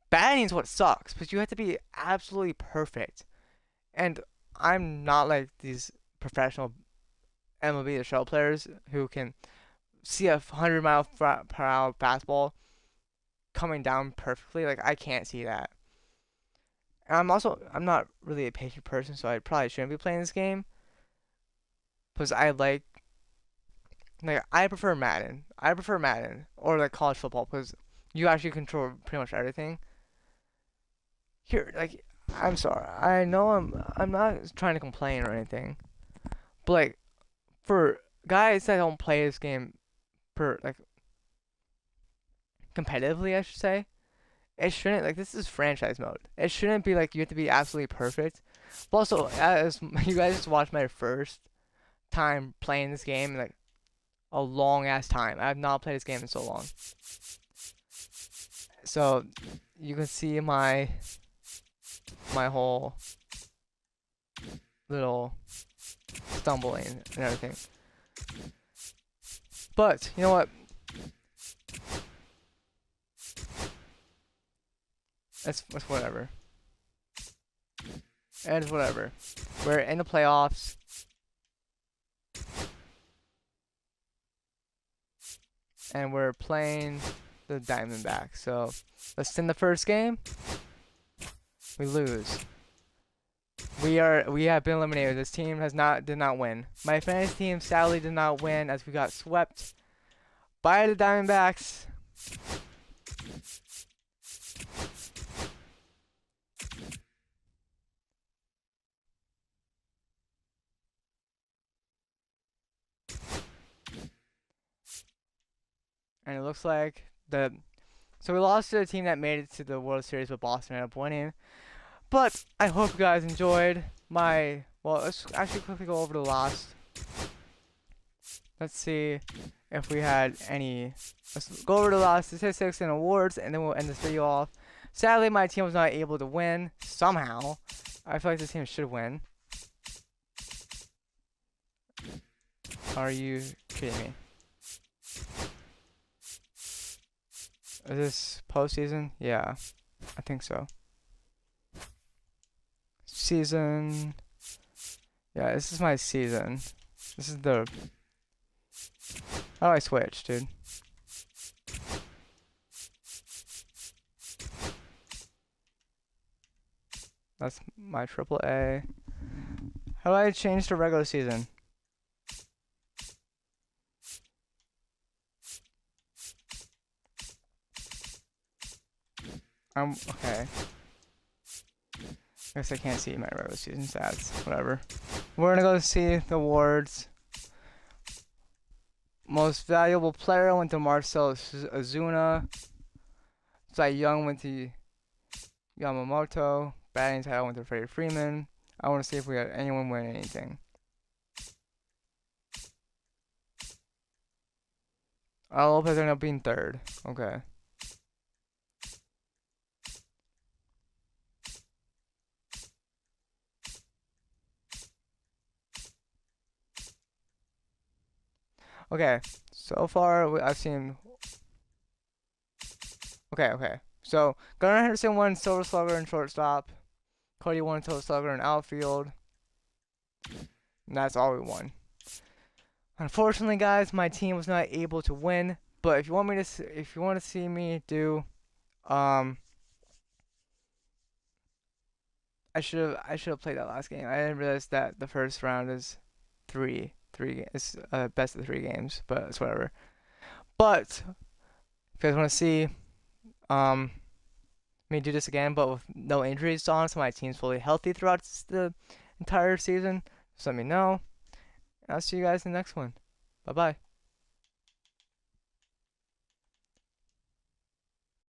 Batting is what sucks, because you have to be absolutely perfect. And I'm not like these professional MLB Show players who can see a 100-mile-per-hour fastball coming down perfectly. Like, I can't see that. And I'm not really a patient person, so I probably shouldn't be playing this game. Because I prefer Madden. Or like college football, because you actually control pretty much everything. Here, like, I'm sorry. I know I'm not trying to complain or anything. But like, for guys that don't play this game competitively, I should say, it shouldn't, like, this is franchise mode. It shouldn't be like you have to be absolutely perfect. But also, as you guys just watched my first time playing this game, and like, a long ass time. I have not played this game in so long. So you can see my whole little stumbling and everything. But you know what? It's whatever. It's whatever. We're in the playoffs. And we're playing the Diamondbacks. So let's send the first game. We lose. We have been eliminated. This team did not win. My fantasy team sadly did not win as we got swept by the Diamondbacks. And it looks like so we lost to a team that made it to the World Series, but Boston ended up winning. But I hope you guys enjoyed my, well, let's actually quickly go over the last. Let's see if we had any. Let's go over the last statistics and awards, and then we'll end this video off. Sadly, my team was not able to win somehow. I feel like this team should win. Are you kidding me? Is this postseason? Yeah, I think so. Season. Yeah, this is my season. This is the. How do I switch, dude? That's my AAA. How do I change to regular season? Okay. I guess I can't see my regular season stats. Whatever. We're gonna go see the awards. Most valuable player went to Marcell Ozuna. Cy Young went to Yamamoto. Batting title went to Freddie Freeman. I want to see if we had anyone win anything. Lopez ended up being third. Okay. Okay, so far I've seen. Okay. So Gunnar Henderson won Silver Slugger in shortstop. Cody won Silver Slugger in outfield. And that's all we won. Unfortunately, guys, my team was not able to win. But if you want to see me do, I should have played that last game. I didn't realize that the first round is three. It's best of 3 games, but it's whatever. But if you guys want to see me do this again, but with no injuries on, so my team's fully healthy throughout the entire season, just let me know. And I'll see you guys in the next one. Bye bye.